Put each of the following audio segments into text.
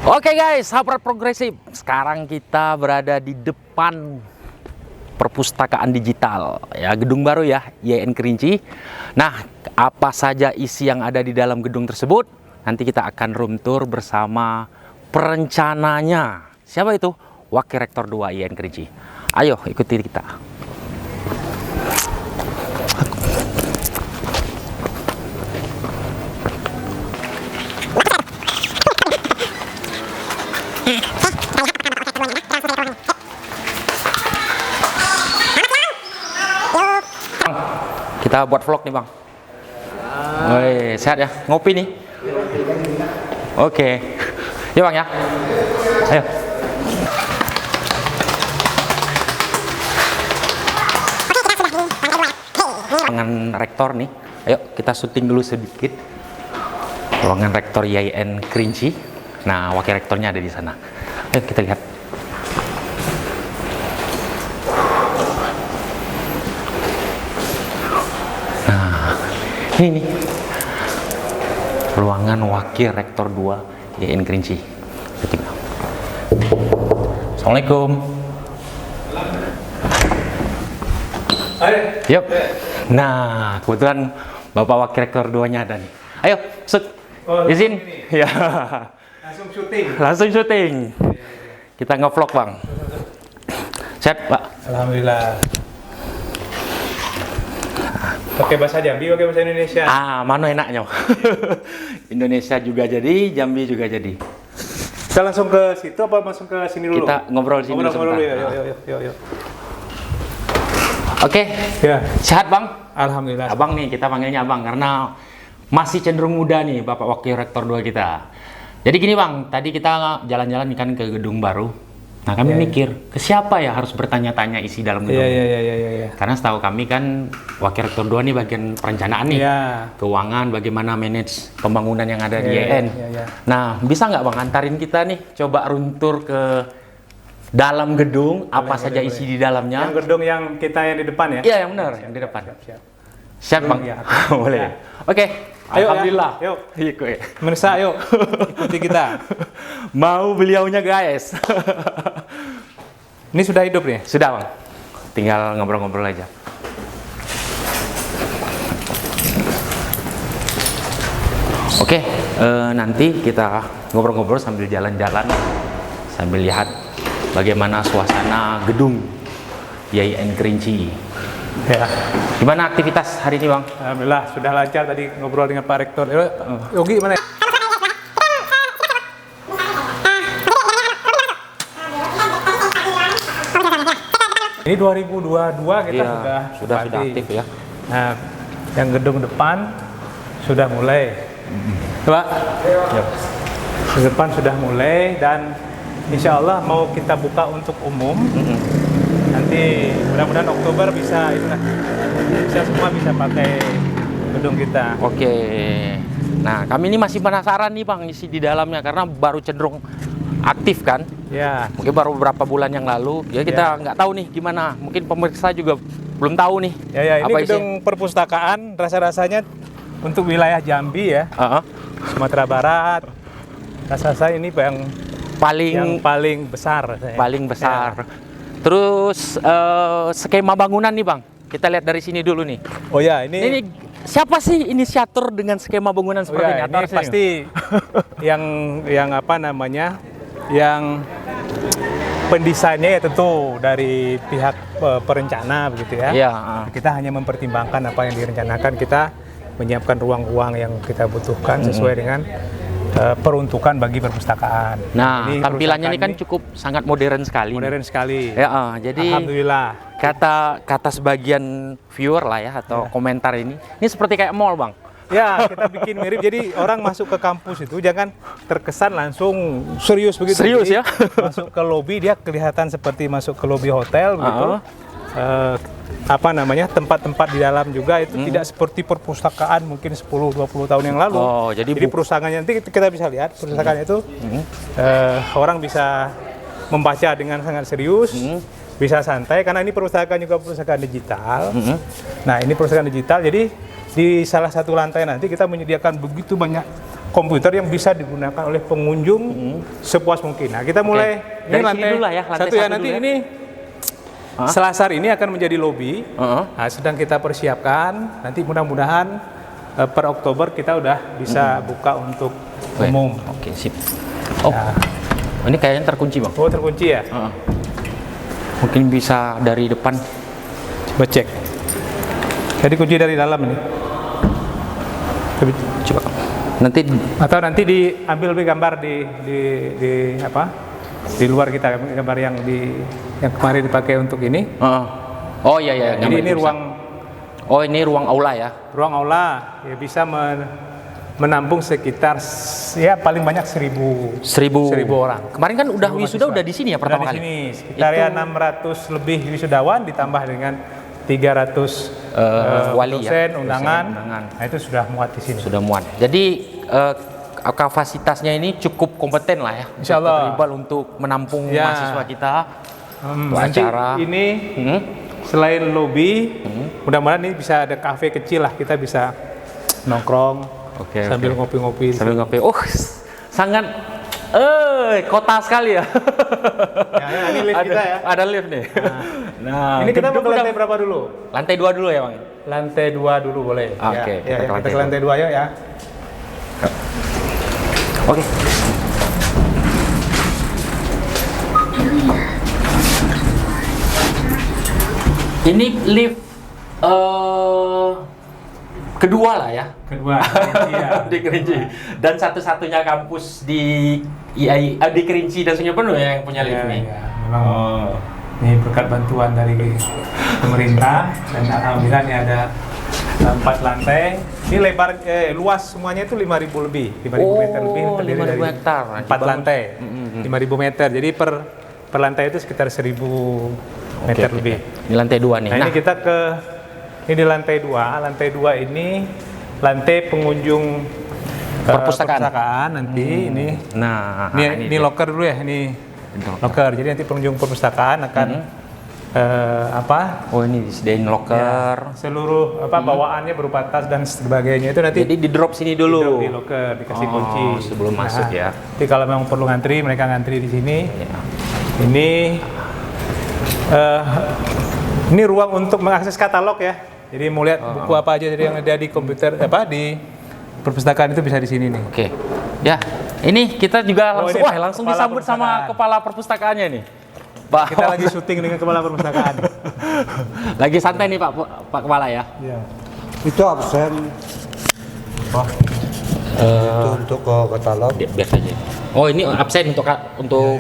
Oke guys, sahabat progresif. Sekarang kita berada di depan perpustakaan digital ya, gedung baru ya, YN Kerinci. Nah, apa saja isi yang ada di dalam gedung tersebut? Nanti kita akan room tour bersama perencananya. Siapa itu? Wakil Rektor 2 YN Kerinci. Ayo ikuti kita. Kita buat vlog nih bang. Woi, sehat ya? Ngopi nih? Oke. Ya bang ya? Ayo. Ruangan rektor nih. Ayo kita syuting dulu sedikit. Ruangan rektor YN Kerinci. Nah, wakil rektornya ada di sana. Ayo kita lihat. Ini nih, ruangan wakil rektor 2 YN Kerinci. Assalamualaikum. Yuk. Nah, kebetulan Bapak wakil rektor 2-nya ada nih. Ayo, masuk. Izin. Ya. Langsung syuting. Langsung syuting. Kita nge-vlog, Bang. Sehat, Pak? Alhamdulillah. Pakai bahasa Jambi, pakai bahasa Indonesia. Mana enaknya? Indonesia juga jadi, Jambi juga jadi. Kita langsung ke situ apa langsung ke sini dulu? Kita ngobrol di sini dulu sebentar. Yuk. Oke. Ya. Sehat, Bang? Alhamdulillah. Abang nih, kita panggilnya Abang karena masih cenderung muda nih Bapak Wakil Rektor 2 kita. Jadi gini Bang, tadi kita jalan-jalan kan ke gedung baru. Nah kami mikir, ke siapa ya harus bertanya-tanya isi dalam gedung? Iya. Karena setahu kami kan Wakil Rektor 2 nih bagian perencanaan nih. Iya. Keuangan, bagaimana manage pembangunan yang ada di YN. Iya. Nah, bisa nggak Bang antarin kita nih coba runtur ke dalam gedung, apa saja isi di dalamnya? Yang gedung yang kita yang di depan ya? Iya, yang benar, yang di depan. Siap Bang? Ya. Boleh. Oke. Ayo, Alhamdulillah. ya. Yuk. Yuk. Pemirsa, yuk. Ikuti kita. Mau beliaunya guys. Ini sudah hidup nih? Sudah Bang. Tinggal ngobrol-ngobrol aja. Oke, nanti kita ngobrol-ngobrol sambil jalan-jalan, sambil lihat bagaimana suasana gedung YN Kerinci. Ya. Gimana aktivitas hari ini Bang? Alhamdulillah, sudah lancar tadi ngobrol dengan Pak Rektor. Yogi mana? Ini 2022 kita sudah aktif ya. Nah, yang gedung depan sudah mulai. Coba. Gedung depan sudah mulai dan insya Allah mau kita buka untuk umum. Nanti mudah-mudahan Oktober bisa semua bisa pakai gedung kita. Oke. Nah, kami ini masih penasaran nih Bang isi di dalamnya karena baru cenderung aktif kan. Ya. Mungkin baru beberapa bulan yang lalu. Ya kita nggak tahu nih gimana. Mungkin pemirsa juga belum tahu nih. Ya, ini gedung perpustakaan rasa-rasanya untuk wilayah Jambi ya. Sumatera Barat. Rasa-rasanya ini yang paling besar. Paling besar. Ya. Terus skema bangunan nih Bang, kita lihat dari sini dulu nih. Oh ya, ini siapa sih inisiator dengan skema bangunan seperti ini? Ini pasti yang apa namanya, yang pendesainnya ya tentu dari pihak perencana begitu ya. Iya. Kita hanya mempertimbangkan apa yang direncanakan, kita menyiapkan ruang-ruang yang kita butuhkan sesuai dengan peruntukan bagi perpustakaan. Nah, tampilannya ini kan cukup sangat modern sekali. Modern sekali. Ya, jadi alhamdulillah. Kata sebagian viewer lah ya atau komentar ini seperti kayak mall Bang. Ya, kita bikin mirip. Jadi orang masuk ke kampus itu jangan terkesan langsung serius begitu. Serius jadi, ya. Masuk ke lobi dia kelihatan seperti masuk ke lobi hotel begitu. Tempat-tempat di dalam juga itu tidak seperti perpustakaan mungkin 10-20 tahun yang lalu. Jadi perpustakaannya nanti kita bisa lihat perpustakaan itu orang bisa membaca dengan sangat serius, bisa santai karena ini perpustakaan juga perpustakaan digital. Nah, ini perpustakaan digital jadi di salah satu lantai nanti kita menyediakan begitu banyak komputer yang bisa digunakan oleh pengunjung sepuas mungkin. Nah, kita mulai ini Dari sini lantai dulu lah ya, lantai satu ya. satu Nanti dulu ya. ini Selasar ini akan menjadi lobi. Nah, sedang kita persiapkan. Nanti mudah-mudahan per Oktober kita udah bisa buka untuk umum. Oke, sip. Oh, ini kayaknya terkunci bang. Oh, terkunci ya? Mungkin bisa dari depan. Coba cek. Jadi kunci dari dalam ini. Coba. Nanti Atau nanti diambil lebih gambar di apa? Di luar kita, gambar yang kemarin dipakai untuk ini. Oh iya iya. Jadi ini bisa. ruang. Oh ini ruang aula ya? Ruang aula ya bisa menampung sekitar ya paling banyak 1.000 orang. Kemarin kan udah wisuda udah di sini ya pertama kali. Di sini sekitar ya 600 lebih wisudawan ditambah dengan 300 wali dosen, ya? undangan. Undangan. Nah itu sudah muat di sini. Sudah muat. Jadi kapasitasnya ini cukup kompeten lah ya. Insya Allah. Terlibat untuk menampung Ya. mahasiswa kita. Nanti Acara. ini selain lobby, mudah-mudahan ini bisa ada kafe kecil lah, kita bisa nongkrong sambil ngopi-ngopi. Sambil ngopi. Oh, sangat kota sekali ya. Ya, ini lift kita ya. Ada lift nih. Nah, Ini kita mau ke lantai berapa dulu? Lantai 2 dulu ya, Bang. Lantai 2 dulu boleh. Oke, ya, kita ke kita ke lantai 2 yuk ya. Oke. Ini lift kedua lah ya. Kedua. Iya. Di Kerinci. Dan satu-satunya kampus di IAI di Kerinci dan Sungai Penuh ya yang punya lift Iya, nih. iya. Memang ini berkat bantuan dari pemerintah dan alhamdulillah ini ada 4 lantai. Ini lebar luas semuanya itu 5.000 lebih, 5.000 meter lebih terdiri 5.000 dari hektar. 4 lantai. 5.000 meter. Jadi per lantai itu sekitar 1.000 meter lebih. Ini lantai 2 nih. Nah, ini kita ini di lantai 2. Lantai 2 ini lantai pengunjung perpustakaan nanti ini. Nah, Ini locker dulu ya, ini locker. Jadi nanti pengunjung perpustakaan akan Oh, ini disediain locker. seluruh bawaannya berupa tas dan sebagainya itu nanti Jadi di drop sini dulu. di locker dikasih kunci sebelum masuk ya. Tapi kalau memang perlu ngantri, mereka ngantri di sini. Ya. Ini ruang untuk mengakses katalog ya. Jadi mau lihat buku apa aja yang ada di komputer di perpustakaan itu bisa di sini nih. Oke. Ya, ini kita juga langsung ini langsung kepala disambut sama perpustakaan. kepala perpustakaannya nih. Pak. Kita lagi syuting dengan kepala perpustakaan. Lagi santai nih Pak Kepala ya. Ya. Itu absen. Itu untuk katalog. Biar saja. Oh, ini absen untuk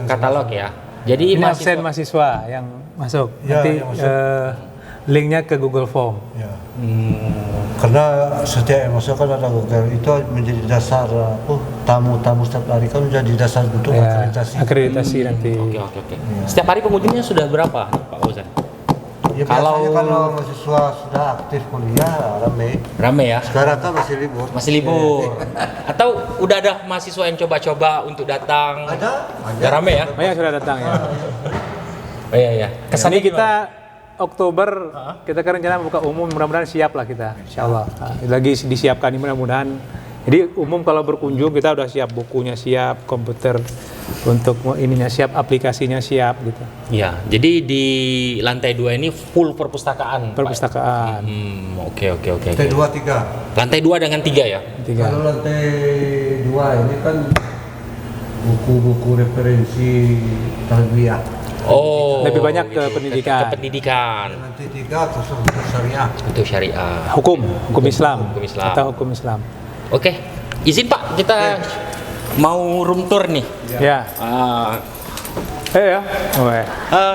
katalog ya. Jadi Ini absen mahasiswa yang masuk. Ya, Nanti yang masuk. linknya ke Google Form. Ya. Karena setiap yang masuk kan ada Google, itu menjadi dasar tamu-tamu setiap hari kan menjadi dasar untuk Ya, akreditasi. akreditasi nanti. Oke. Setiap hari pengunjungnya sudah berapa Pak Fauzan? Ya, biasanya kalau mahasiswa sudah aktif kuliah Rame ya. sekarang kan masih libur. Masih libur. Atau udah ada mahasiswa yang coba-coba untuk datang? Ada. Udah rame ya? Banyak sudah datang ya. Oh iya. Kesannya Ini kita Oktober kita kan rencana buka umum, mudah-mudahan siap lah kita, insya Allah. Lagi disiapkan ini mudah-mudahan. Jadi umum kalau berkunjung kita udah siap, bukunya siap, komputer untuk ininya siap, aplikasinya siap gitu. Iya, jadi di lantai 2 ini full perpustakaan. Pak? Perpustakaan. Oke. Lantai 2, 3. Lantai 2 dengan 3 ya? 3. Kalau lantai 2 ini kan buku-buku referensi tarbiyah. Oh, Lebih banyak ke gitu. pendidikan. Ke pendidikan. Lantai 3 khusus untuk syariah. Untuk syariah. Hukum Islam. Hukum Islam. Atau hukum Islam. Oke, izin Pak, kita mau room tour nih. Ya. Ya.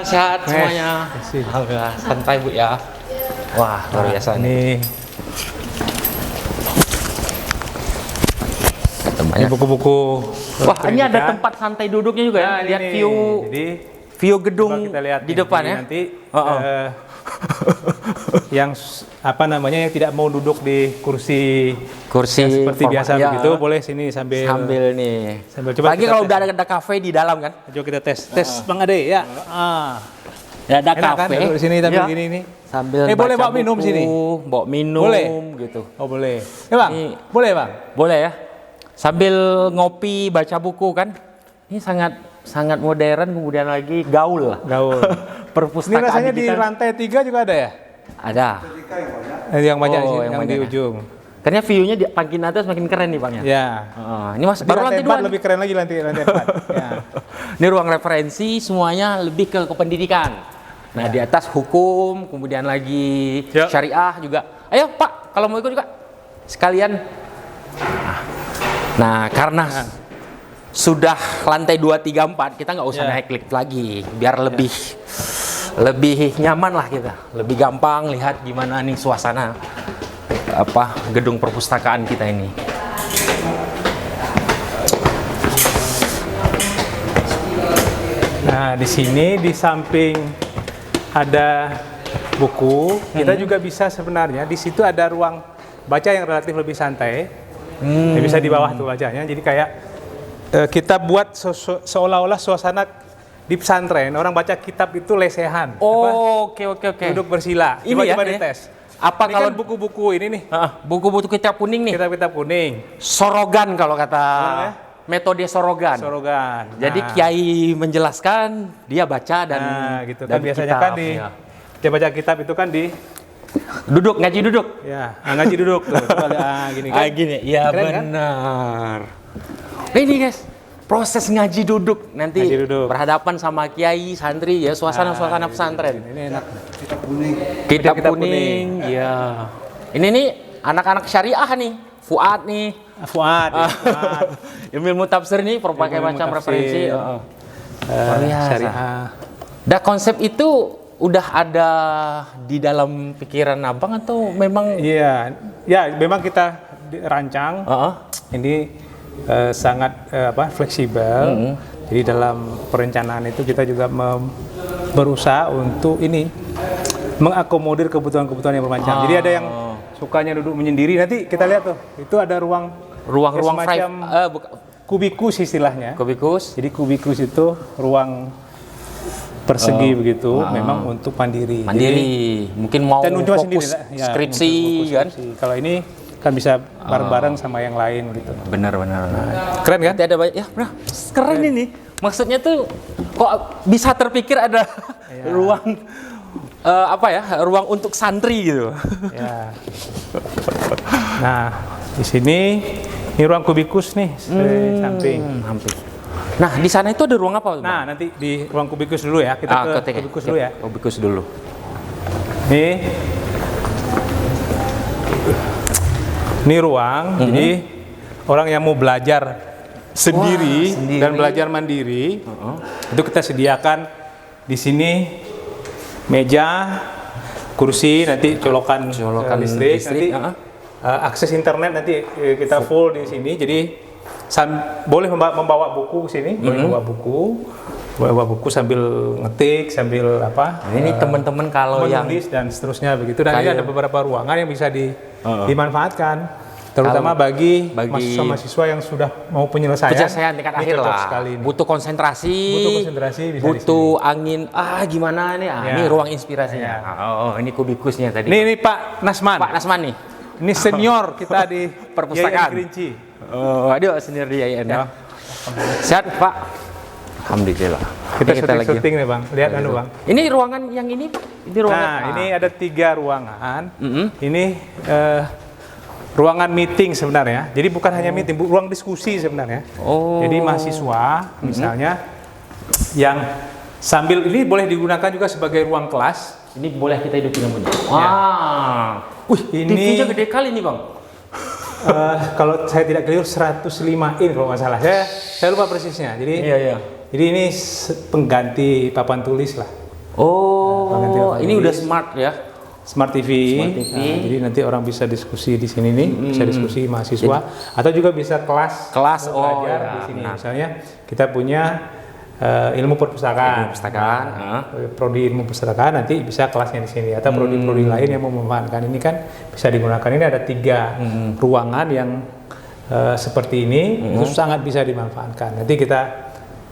Sehat semuanya. kasih. Alhamdulillah, santai Bu ya. Wah, luar biasa nih. Ini buku-buku. Wah, ini ada tempat santai duduknya juga ya. Lihat ini. view Jadi gedung kita lihat di depan ya. Nanti yang yang tidak mau duduk di kursi seperti formal, biasa ya. begitu boleh sini sambil nih. coba Lagi kita kalau tes. udah ada kafe di dalam kan. Coba kita tes Bang Ade ya. Ya ada Enak kan kafe. duduk di sini tapi Ya. gini nih. Sambil boleh baca bawa minum buku, sini? Bawa minum Boleh? gitu. Oh boleh. Ya Bang, Ini- boleh Bang. Boleh ya? sambil ngopi, baca buku kan. Ini sangat modern, kemudian lagi gaul lah. Gaul. Ini Perpustakaan rasanya di digital. lantai 3 juga ada ya? Ada. Yang banyak Oh, sih, yang yang di banyak. ujung. Karena view-nya makin atas makin keren nih Bang ya. Ya. Ini mas Di baru lantai 2. lebih keren lagi lantai 4. Ya. Ini ruang referensi semuanya lebih ke pendidikan. Nah, di atas hukum, kemudian lagi Ya. syariah juga. Ayo Pak, kalau mau ikut juga sekalian. Nah, karena sudah lantai 2, 3, 4, kita nggak usah Ya. naik lift lagi, biar lebih nyaman lah kita, lebih gampang lihat gimana nih suasana gedung perpustakaan kita ini. Nah, di sini di samping ada buku, kita juga bisa sebenarnya di situ ada ruang baca yang relatif lebih santai. Ya, bisa di bawah tuh bacanya. Jadi kayak kita buat seolah-olah suasana di pesantren, orang baca kitab itu lesehan. Oh, oke. Duduk bersila. Ini Coba ya, dites. Apa Ini kalau kan buku-buku ini nih, buku-buku kitab kuning nih? kitab-kitab kuning, Sorogan kalau kata ya? metode sorogan. sorogan. Jadi Nah, kiai menjelaskan, dia baca dan gitu dan kan biasanya kitab, kan di ya. dia baca kitab itu kan di Duduk, ngaji duduk. ngaji duduk tuh. Gini kan. Gini, iya Keren, kan? benar. Ini guys, proses ngaji duduk nanti Ngaji duduk. berhadapan sama kiai, santri ya, suasana pesantren. Ini enak. Kitab Kitab kuning, ya. Ini nih anak-anak syariah nih, Fuad nih. Fuad. Ilmu tafsir nih, berbagai Ilmu macam tafsir. referensi. Luar biasa. Syariah. Dah konsep itu udah ada di dalam pikiran abang atau memang? Iya, ya memang kita rancang. Ini sangat fleksibel. Jadi dalam perencanaan itu kita juga berusaha untuk ini mengakomodir kebutuhan-kebutuhan yang bermacam. Jadi ada yang sukanya duduk menyendiri. Nanti kita lihat tuh, itu ada ruang-ruang semacam kubikus istilahnya. Kubikus. Jadi kubikus itu ruang persegi begitu, memang untuk mandiri. Mandiri. Mungkin mau Dan cuma fokus sendiri, ya, skripsi untuk kan? skripsi. Kalau ini kan bisa bareng-bareng sama yang lain gitu. Benar. Keren kan? Nanti ada banyak, ya benar. Keren ini. Maksudnya tuh kok bisa terpikir ada ruang ruang untuk santri gitu. Ya. Nah, di sini ini ruang kubikus nih, samping. Hampir. Nah, di sana itu ada ruang apa? Bang? Nah, nanti di ruang kubikus dulu ya. Kita ke kubikus dulu ya. Kubikus dulu. Ini ruang. Jadi orang yang mau belajar sendiri, sendiri. dan belajar mandiri, itu kita sediakan di sini meja, kursi, nanti colokan listrik, nanti akses internet nanti kita full di sini. Jadi boleh membawa buku ke sini, boleh bawa buku sambil ngetik, sambil Ini teman-teman kalau yang menulis dan seterusnya begitu. Dan ini ada beberapa ruangan yang bisa dimanfaatkan, terutama bagi mahasiswa-mahasiswa yang sudah mau penyelesaian tingkat ini akhir cocok lah. sekali. Butuh konsentrasi, bisa butuh angin. Gimana nih? Ya. Ini ruang inspirasinya. Ini kubikusnya tadi. Ini Pak Nasman. Pak Nasman nih. Ini senior kita di Perpustakaan. YN Kerinci. Aduh, senior di IAIN ya. Sehat Pak. Alhamdulillah. Kita Ini syuting nih Bang. Lihat anu Bang. Ini ruangan yang ini Pak. Ini ruangan. Nah, ini ada 3 ruangan. Ini ruangan meeting sebenarnya. Jadi bukan hanya meeting, ruang diskusi sebenarnya. Jadi mahasiswa misalnya yang sambil ini boleh digunakan juga sebagai ruang kelas. Ini boleh kita hidupin yang punya. Wih, ini TV-nya gede kali nih Bang. kalau saya tidak keliru 105 in kalau nggak salah. Saya lupa persisnya. Jadi Jadi ini pengganti papan tulis lah. Ini udah smart ya. Smart TV. Nah, jadi nanti orang bisa diskusi di sini nih, bisa diskusi mahasiswa atau juga bisa kelas belajar di sini. Misalnya kita punya ilmu perpustakaan. Prodi ilmu perpustakaan nanti bisa kelasnya di sini atau prodi-prodi lain yang mau memanfaatkan ini kan bisa digunakan. Ini ada 3 ruangan yang seperti ini itu sangat bisa dimanfaatkan. Nanti kita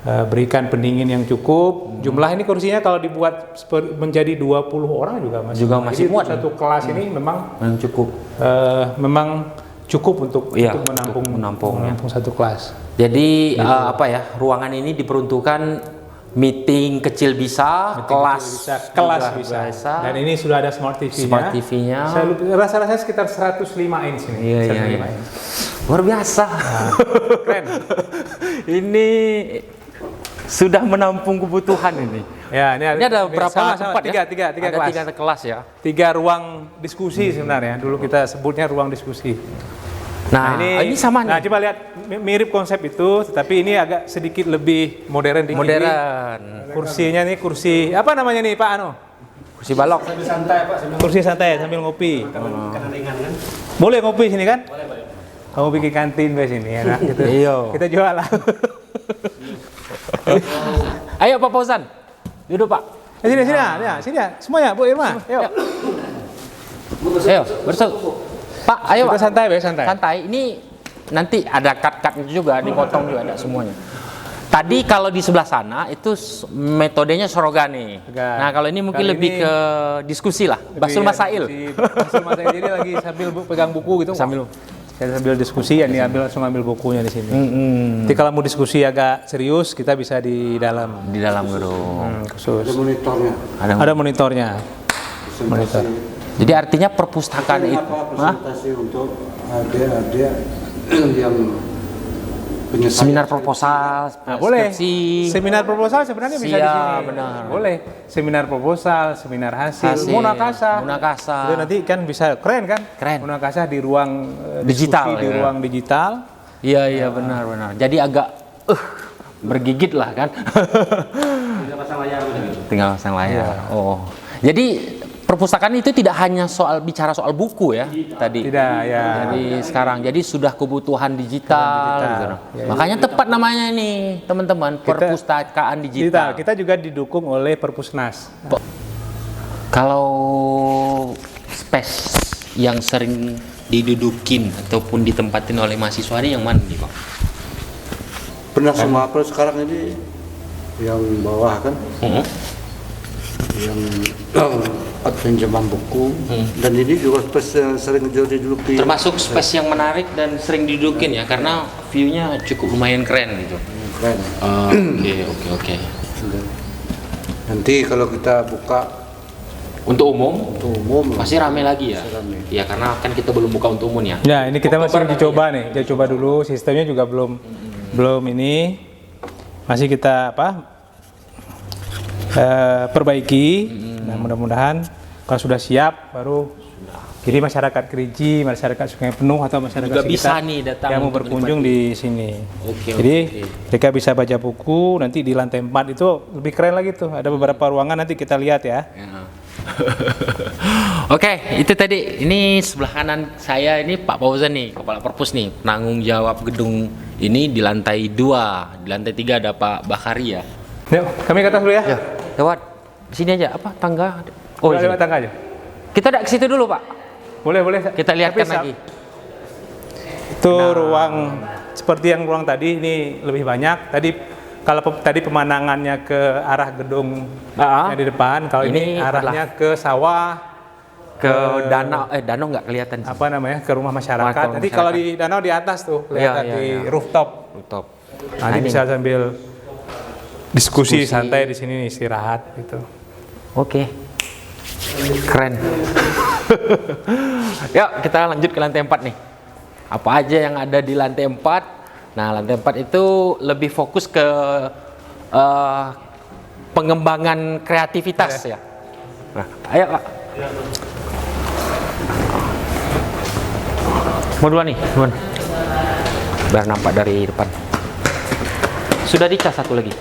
berikan pendingin yang cukup. Jumlah ini kursinya kalau dibuat menjadi 20 orang juga masih muat. Satu kelas ini memang cukup. Memang cukup untuk Iya, untuk menampung untuk menampung, ya. satu kelas. Jadi apa ya, ruangan ini diperuntukkan meeting kecil bisa, Kelas bisa. Dan ini sudah ada smart TV-nya. Smart TV-nya. Rasa-rasanya sekitar 105 inch ini. Iya, 105 iya. inch. Luar biasa. Keren. Ini sudah menampung kebutuhan ini. Ya, ini Ini ada berapa sama-sama. tempat ya? Tiga Ada kelas. 3 kelas ya. 3 ruang diskusi sebenarnya. Dulu kita sebutnya ruang diskusi. Nah, ini sama nih. Nah, coba lihat mirip konsep itu, tetapi ini agak sedikit lebih modern dikit. Modern. Kursinya nih kursi apa namanya nih Pak Ano? Kursi balok. Kursi santai sambil ngopi. Boleh ngopi sini kan? Boleh. Kamu bikin kantin di sini ya, nah, gitu. Iya. Kita jual lah. Ayo Pak Fauzan. Duduk Pak. Sini ya. Semuanya Bu Irma. Yuk. Ayo, bersatu. Pak, ayo Kita Pak. santai, santai. Santai. Ini nanti ada cut-cut juga, dipotong juga ada semuanya. Tadi kalau di sebelah sana itu metodenya sorogane. Nah, kalau ini mungkin Kali lebih ini ke diskusi lah. Basul Masail. Basul Masail ini lagi sambil pegang buku gitu. Saya sambil diskusi ya, langsung ambil bukunya di sini. Nanti kalau mau diskusi agak serius, kita bisa di dalam. Di dalam gedung. Khusus. Ada monitornya. Ada monitornya. Monitor. Jadi artinya perpustakaan itu. Presentasi untuk adik-adik yang penyelesaian. Seminar proposal, Boleh. skripsi. Seminar proposal sebenarnya bisa di Siap, sini. benar. Boleh. Seminar proposal, seminar hasil, munakasah. Munakasah. Itu nanti kan bisa keren kan? Keren. Munakasah di ruang Digital, diskusi, di ya. ruang digital. Iya, benar. Jadi agak bergigit lah kan. Tinggal pasang layar. Oh. Jadi perpustakaan itu tidak hanya bicara soal buku ya tadi. Tidak, ya. Jadi sudah kebutuhan digital. Gitu. Ya, Makanya tepat namanya nih, teman-teman, perpustakaan digital. Kita juga didukung oleh Perpusnas. Kalau space yang sering didudukin ataupun ditempatin oleh mahasiswa ini yang mana nih, Pak? Pernah semua apa sekarang ini yang bawah kan? Yang pinjaman buku dan ini juga space yang sering diduduki. Termasuk space yang menarik dan sering didudukin ya, karena view-nya cukup lumayan keren gitu. Keren. Oke. Nanti kalau kita buka Untuk umum pasti pasti rame lagi ya. rame. Ya karena kan kita belum buka untuk umum ya. Ya, ini kita masih Oktober dicoba nih. Kita coba dulu, sistemnya juga belum ini. Masih kita perbaiki. Nah, mudah-mudahan kalau sudah siap baru jadi masyarakat Kerinci, masyarakat Sungai Penuh atau masyarakat Juga bisa sekitar nih datang yang mau untuk berkunjung di sini. Oke, Jadi oke. mereka bisa baca buku, nanti di lantai 4 itu lebih keren lagi tuh. Ada beberapa ruangan nanti kita lihat ya. Oke, itu tadi. Ini sebelah kanan saya ini Pak Fauzan nih, Kepala Perpus nih, penanggung jawab gedung ini di lantai 2. Di lantai 3 ada Pak Bakari ya. Yuk, kami ke atas dulu ya. Lewat sini aja, apa tangga? Oh, Lewat sini. tangga aja. Kita udah ke situ dulu, Pak. Boleh. Kita lihatkan Tapi lagi. Itu ruang seperti yang ruang tadi ini lebih banyak. Kalau tadi pemandangannya ke arah gedung yang di depan, kalau ini arahnya ke sawah, Ke danau nggak kelihatan sih. apa namanya, ke rumah masyarakat. Rumah Nanti kalau di danau di atas tuh kelihatan Iya, di iya. rooftop. Rooftop. Nanti Nah, bisa sambil diskusi santai di sini istirahat gitu. Oke. Keren. Yuk, kita lanjut ke lantai 4 nih. Apa aja yang ada di lantai 4? Nah, lantai 4 itu lebih fokus ke pengembangan kreativitas ya. Nah, ayo Pak. Mau duluan nih, duluan. Biar nampak dari depan. Sudah dicas satu lagi.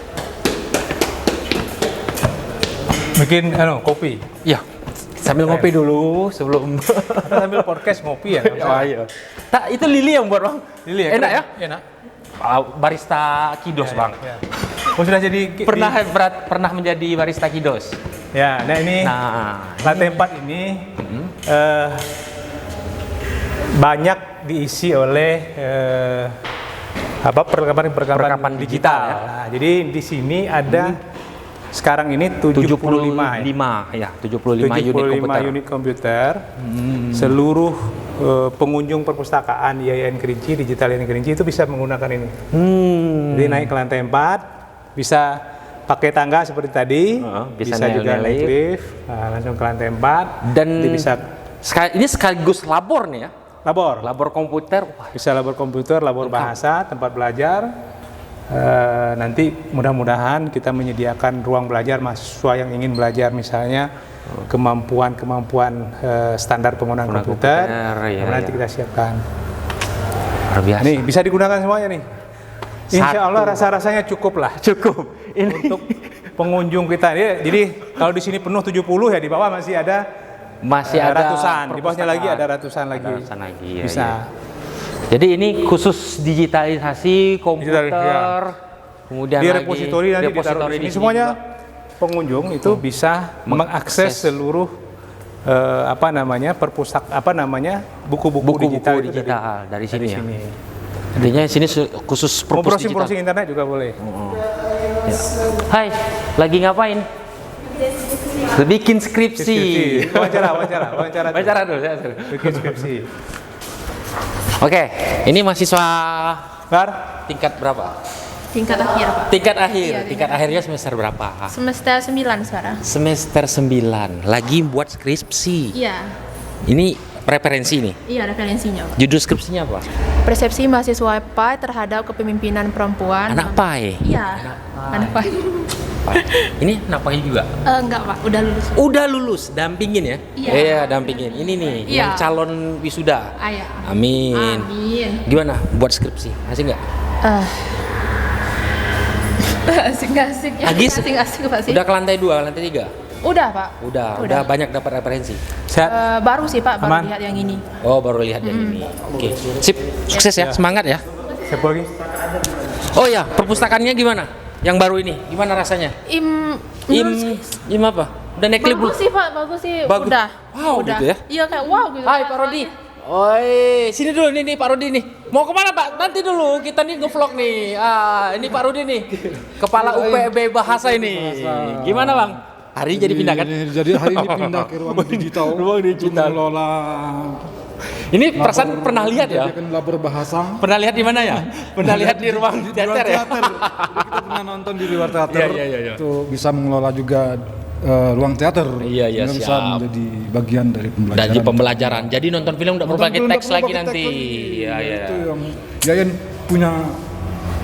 Bikin kopi. Ya, sambil ngopi dulu sebelum. Atau sambil podcast ngopi ya. Ayo. Tak, itu Lili yang buat Bang. Lili ya, Enak ya? Enak. Barista Kidos, Bang. Ya. Oh, sudah jadi Pernah menjadi barista Kidos. Ya, nah ini Nah, lantai 4 ini banyak diisi oleh perlengkapan digital. ya. Nah, jadi di sini ada sekarang ini 75 75 unit komputer. unit komputer. Seluruh pengunjung perpustakaan IAIN Kerinci, Digital IAIN Kerinci itu bisa menggunakan ini. Jadi naik ke lantai 4, bisa pakai tangga seperti tadi, bisa juga naik lift, langsung ke lantai 4. Dan jadi bisa ini sekaligus labor nih ya? Labor komputer. Wah. Bisa labor komputer, labor bahasa, tempat belajar. Nanti mudah-mudahan kita menyediakan ruang belajar mahasiswa yang ingin belajar misalnya kemampuan standar penggunaan komputer, nanti kita siapkan. Luar biasa. Nih bisa digunakan semuanya nih. Insya Allah rasa-rasanya cukup lah. Cukup. Ini untuk pengunjung kita. Jadi kalau di sini penuh 70 ya, di bawah masih ada ratusan. Di bawahnya lagi ada ratusan lagi. Ya, bisa. Ya. Jadi ini khusus digitalisasi komputer, kemudian di lagi repositori nanti ditaruh di sini. Semuanya pengunjung itu bisa mengakses seluruh buku-buku digital dari sini ya. Sini. Adanya sini khusus mau browsing internet juga boleh. Ya. Hai, lagi ngapain? Bikin skripsi. Wawancara dulu. Bikin skripsi. Oke, ini mahasiswa tingkat berapa? Tingkat akhir, Pak. Tingkat akhir. Iya, tingkat akhirnya semester berapa? Semester 9 sekarang. Semester 9. Lagi buat skripsi. Iya. Ini referensi nih. Iya, referensinya, Pak. Judul skripsinya apa? Persepsi mahasiswa PAI terhadap kepemimpinan perempuan. Anak PAI. Iya. Anak PAI. Ini anak PAI juga? Enggak, Pak. Udah lulus. Udah lulus, dampingin ya? Iya. Dampingin. Ini nih, Iya. yang calon wisuda. Iya. Amin. Amin. Gimana buat skripsi? Asik nggak? Asik-asik ya. Asik-asik, Pak sih. Udah ke lantai 2, lantai 3? Udah, Pak. Udah banyak dapat referensi. Baru sih, Pak, baru Aman. lihat yang ini. Oh, baru lihat yang ini. Oke. Sip, sukses ya, semangat ya. Siapa lagi? Oh ya, perpustakaannya gimana? Yang baru ini, gimana rasanya? Im apa? Udah naik lift belum? Bagus sih, Pak. Bagus sih. Bagus. Udah. Wow, udah. gitu ya? Iya, kayak wow gitu. Hai Pak Rodi. Oi, sini dulu nih Pak Rodi nih. Mau kemana Pak? Nanti dulu, kita nih nge-vlog nih. Ini Pak Rodi nih, Kepala UPB Bahasa ini. Gimana Bang? Hari ini jadi pindah kan? Jadi hari ini pindah ke ruang digital. Ruang digital. Mengelola. Ini perasaan pernah lihat ya? Kan labor bahasa. Pernah lihat di mana ya? Pernah lihat di ruang teater ya? Jadi kita pernah nonton di luar teater. Iya. Itu bisa mengelola juga ruang teater. Iya, Bisa siap. menjadi bagian dari pembelajaran. Dari pembelajaran. Jadi nonton film udah berbagai teks lagi nanti. Iya. Itu yang Yayan punya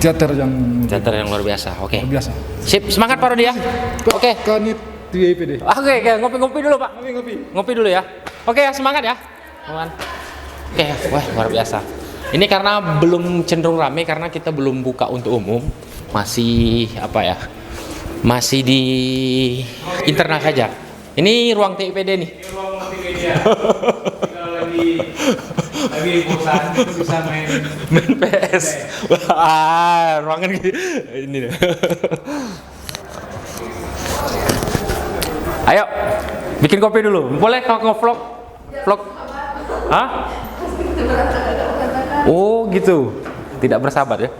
teater yang Luar biasa. Oke. luar biasa. Sip, semangat Pak Rodi ya. Oke. Kanit di IPD. Oke, ngopi-ngopi dulu Pak. Ngopi dulu ya. Oke ya, semangat ya. Oke, wah luar biasa. Ini karena belum cenderung rame karena kita belum buka untuk umum. Masih masih di internal saja. Ini ruang TIPD nih. Ini ruang multimedia. Kalau lagi bosan itu bisa main PS. Wah, ruangan ini deh. Ayo, bikin kopi dulu. Boleh kalau nge-vlog? Vlog? Hah? Oh gitu. Tidak bersahabat ya.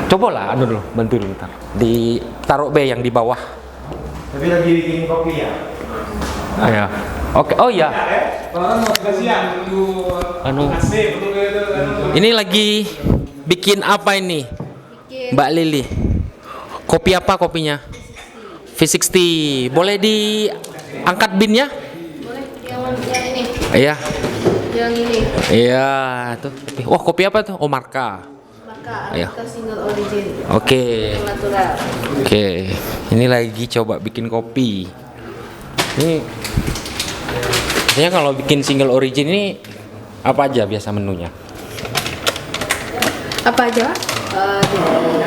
Cobalah dulu, bantu dulu ntar. Ditaruh B yang di bawah. Tapi lagi bikin kopi ya. Ya. Oke. Oh iya. Kalau mau siang Ini lagi bikin apa ini? Mbak Lili. Kopi apa kopinya? V60. Boleh diangkat binnya? Boleh. Yang ini. Iya. Yang ini. Iya, tuh. Wah, kopi apa tuh? Oh, Marka. Maka Ayo. kita single origin. Oke. Natural. Oke. Ini lagi coba bikin kopi. Ini biasanya kalau bikin single origin ini apa aja biasa menunya? Apa aja?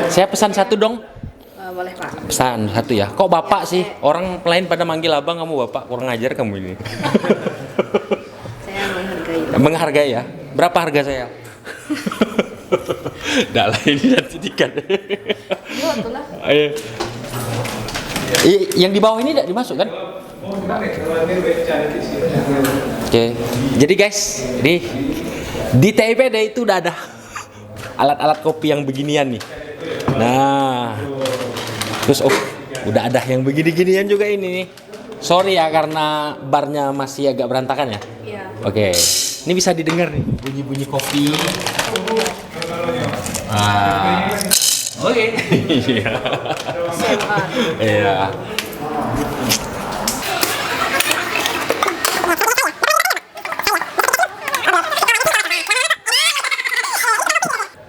Saya pesan satu dong. Boleh, Pak. Pesan satu ya. Kok bapak sih? Orang lain pada manggil abang, kamu bapak. Kurang ajar kamu ini. Saya menghargai. Menghargai ya. Berapa harga saya? Dah lah ini nanti dikat. Itulah. Ayo. Yang di bawah ini tidak dimasuk kan? Oke. Jadi guys, di TIPD itu udah ada alat-alat kopi yang beginian nih. Nah, terus udah ada yang begini-ginian juga ini nih. Sorry ya karena barnya masih agak berantakan ya. Iya. Oke. Ini bisa didengar nih bunyi-bunyi kopi. Oke. Iya. Iya.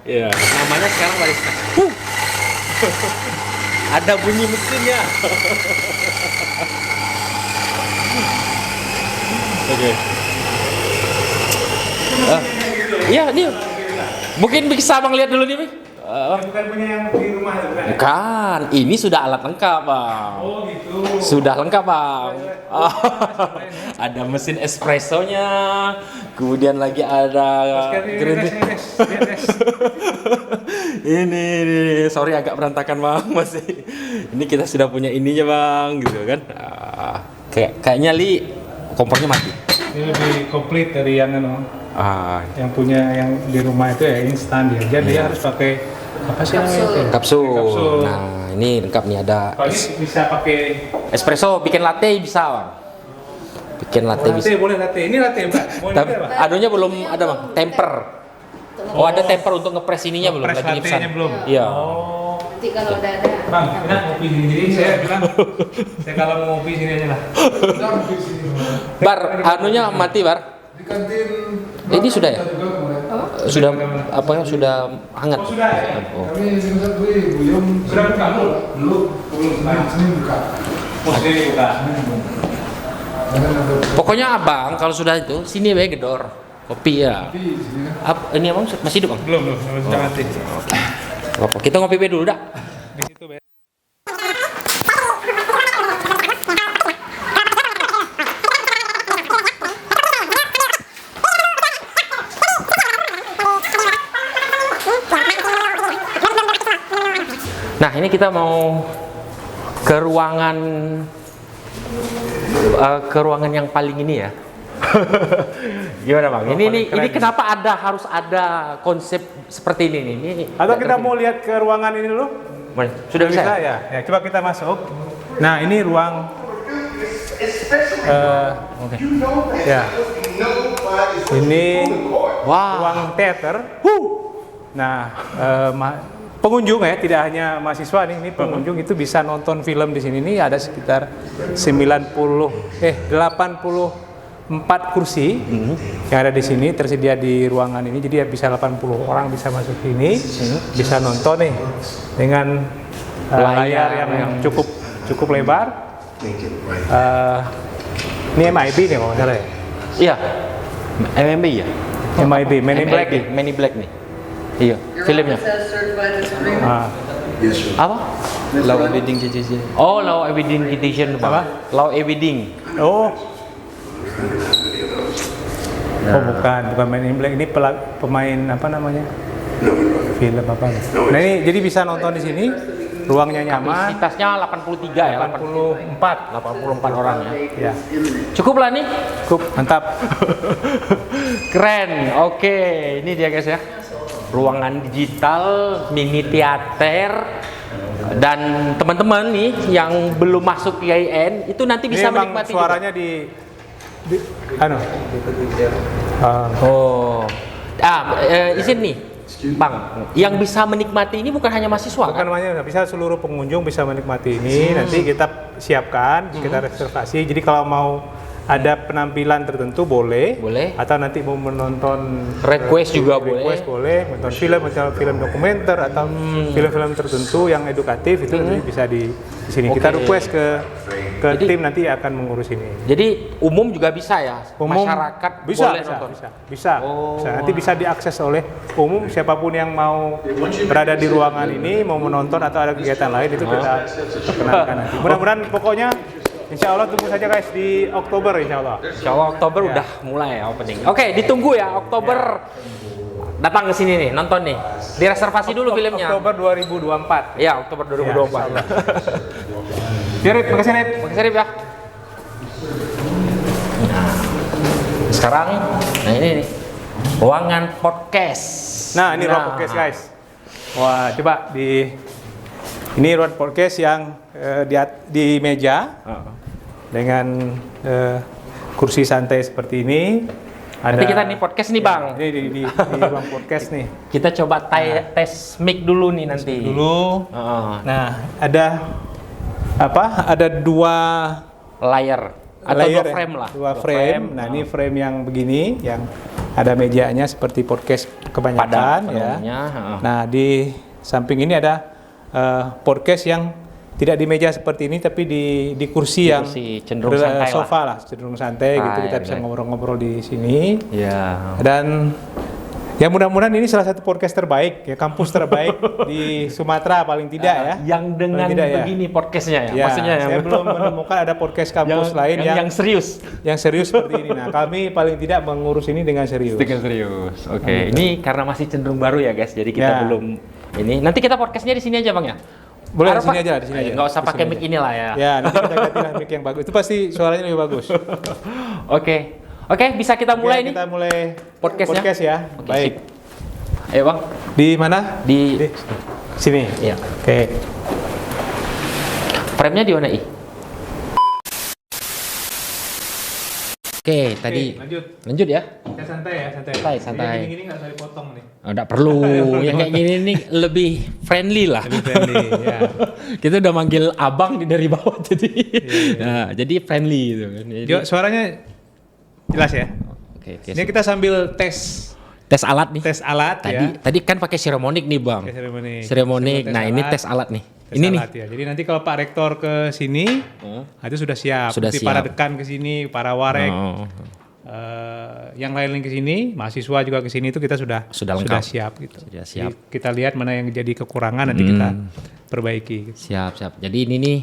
Iya, namanya sekarang barista. Ada bunyi mesinnya. Oke. Iya, nih. Mungkin bisa Bang lihat dulu nih, Bang. Bukan punya yang di rumah itu kan? Bukan, ini sudah alat lengkap, Bang. Oh gitu. Sudah lengkap, Bang. Ada mesin espressonya, kemudian lagi ada green tea. Ini, sorry agak berantakan, Bang. Masih. Ini kita sudah punya ininya, Bang, gitu kan. Kayaknya Li kompornya mati. Ini lebih komplit dari yang yang punya yang di rumah itu ya instan dia. Jadi dia harus pakai apa sih namanya itu? Kapsul. Nah, ini lengkap nih ada Kalau ini bisa pakai espresso, bikin latte bisa, Bang. Bikin latte bisa. latte, boleh latte. Ini latte, Mbak. Mau ini Tapi apa? anunya belum ada, Bang. Temper. Oh, ada temper untuk ngepres ininya belum? Press Lagi latte-nya dipesan. belum. Iya. Oh. Nanti kalau udah ada. Bang, kita ngopi sendiri saya bilang. Saya kalau mau ngopi sini aja lah. Bar, anunya mati, Bar. Di kantin. Ini sudah ya? juga kemarin. Sudah apa ya? Sudah hangat. Oh, sudah ya? Oh. Kami sebentar beli buyung. Sudah buka belum? Belum. Senin buka. Oh, sini buka. Jangan ada Pokoknya Abang kalau sudah itu sini we gedor. Kopi ya. kopi di sini kan. Ini Abang masih hidup, Bang? Belum, sudah mati. Apa? Kita ngopi be dulu dah. Di situ, Be. Nah, ini kita mau ke ruangan yang paling ini ya. Gimana, Bang? Ini kenapa harus ada konsep seperti ini nih? Ini Atau kita mau lihat ke ruangan ini dulu? sudah bisa? Ya? Ya, coba kita masuk. Nah, ini ruang Oke. ya. Ini Wah. ruang teater. Nah, pengunjung ya, tidak hanya mahasiswa nih, ini pengunjung itu bisa nonton film di sini. Ini ada sekitar 84 kursi yang ada di sini tersedia di ruangan ini. Jadi ya bisa 80 orang bisa masuk sini, bisa nonton nih dengan layar yang cukup lebar. Ini MIB nih kalau nggak salah ya. Iya. MMB ya? MIB, Men in Black. MIB, Men in Black nih. Iya, filmnya. Ah. Apa? Law Abiding CCC. Oh, Law Abiding Edition, Bang. Apa? Law Abiding. Oh. Oh bukan Men in Black, ini pemain apa namanya? Film apa? Nah ini jadi bisa nonton di sini, ruangnya nyaman. Kapasitasnya 83 ya, 84 orang ya. Ya, Cukup lah nih. cukup mantap. Keren. Oke, ini dia guys ya. Ruangan digital, mini teater, dan teman-teman nih yang belum masuk ke IAIN itu nanti bisa Ini emang menikmati suaranya di anu. Oh. Izin nih, Bang. Yang bisa menikmati ini bukan hanya mahasiswa Bukan kan? namanya, bisa seluruh pengunjung bisa menikmati ini. Nanti kita siapkan, kita reservasi. Jadi kalau mau ada penampilan tertentu boleh. Atau nanti mau menonton Request juga request boleh. Menonton film dokumenter atau film-film tertentu yang edukatif itu nanti bisa di sini. Kita Oke. request ke Jadi- tim nanti akan mengurus ini. Jadi umum juga bisa ya? Umum Masyarakat bisa, boleh bisa, nonton? bisa. Oh. Nanti bisa diakses oleh umum, siapapun yang mau berada di ruangan ini mau menonton atau ada kegiatan lain itu kita perkenalkan nanti. Mudah-mudahan pokoknya insya Allah tunggu saja guys di Oktober insya Allah. Insya Allah Oktober udah mulai ya opening. Oke, ditunggu ya Oktober. Datang ke sini nih, nonton nih. Direservasi dulu filmnya. Oktober 2024. Iya, Oktober 2024. Ya, Ya, Rip, makasih Rip. Oke, Serip ya. Nah, sekarang, nah ini nih, ruangan podcast. Nah, ini ruang podcast guys. Wah, coba ini ruang podcast yang di meja dengan kursi santai seperti ini. Nanti kita nih podcast nih Bang. Ini di ruang podcast nih. Kita coba tes mic dulu nih nanti. Dulu. Heeh. Nah, ada apa? Ada dua Layar atau layer dua ya? frame lah. Dua frame. Nah, ini frame yang begini yang ada mejanya seperti podcast kebanyakan Pada ya. penuhnya, heeh. Nah, di samping ini ada podcast yang tidak di meja seperti ini tapi di kursi yang kursi, cenderung santai lah. sofa lah, cenderung santai gitu. Kita bisa Baik. ngobrol-ngobrol di sini. Ya. Dan ya mudah-mudahan ini salah satu podcast terbaik ya, kampus terbaik di Sumatera paling tidak ya. Yang dengan Paling tidak ya. begini podcastnya ya. Ya, Maksudnya saya belum menemukan ada podcast kampus lain yang serius. yang serius seperti ini. Nah, kami paling tidak mengurus ini dengan serius. Dengan serius. Oke. Ini karena masih cenderung baru ya guys. Jadi kita Ya. belum ini. Nanti kita podcastnya di sini aja Bang ya. Boleh di Apa? sini aja, di sini aja. Nggak usah Di pakai sini mic aja. inilah ya. Ya, nanti kita gantilah mic yang bagus. Itu pasti suaranya lebih bagus. Oke. Oke, bisa kita mulai Oke, nih. Kita mulai Podcastnya? podcast ya. Oke, Baik. sip. Ayo Bang. Di mana? Di Sini. Iya. Oke. Frame-nya di mana I? Oke, tadi lanjut ya. Kita santai ya, santai. Santai. Ini nggak usah dipotong nih. Nggak perlu. Yang kayak gini nih lebih friendly lah. Lebih friendly, ya. Kita udah manggil abang dari bawah jadi. Nah, jadi friendly gitu kan. Jadi, Jo, suaranya jelas ya. Oke, Ini kita sambil tes alat nih. tes alat Tadi ya. tadi kan pakai seremonik nih, Bang. Oke, seremonik. Seremonik. Tes Nah, ini alat. tes alat nih. Tes Ini nih. alat ya. Jadi nanti kalau Pak Rektor ke sini, itu sudah siap. Sudah Nanti siap. para dekan ke sini, para warek, Oh. yang lain ke sini, mahasiswa juga ke sini itu kita sudah lengkap. siap gitu. Sudah siap. Jadi kita lihat mana yang jadi kekurangan nanti kita perbaiki. Siap, siap. Jadi ini nih.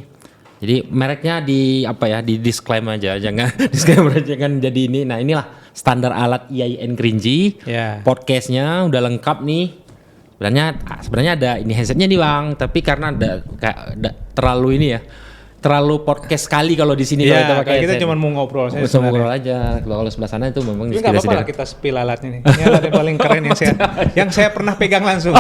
Jadi mereknya di apa ya? Di disclaimer aja, jangan disclaimer jangan jadi ini. Nah, inilah standar alat IAIN Kerinci. Ya. Podcastnya udah lengkap nih. Sebenarnya ada ini headsetnya nih Bang, tapi karena terlalu ini ya. Terlalu podcast sekali kalau di sini kalau kita Ya, pakai kita headset. cuma mau ngobrol saja. Bisa ngobrol aja. Kalau sebelah sana itu memang Ini nggak apa-apa lah kita spill alatnya nih. Ini alat yang paling keren yang saya pernah pegang langsung.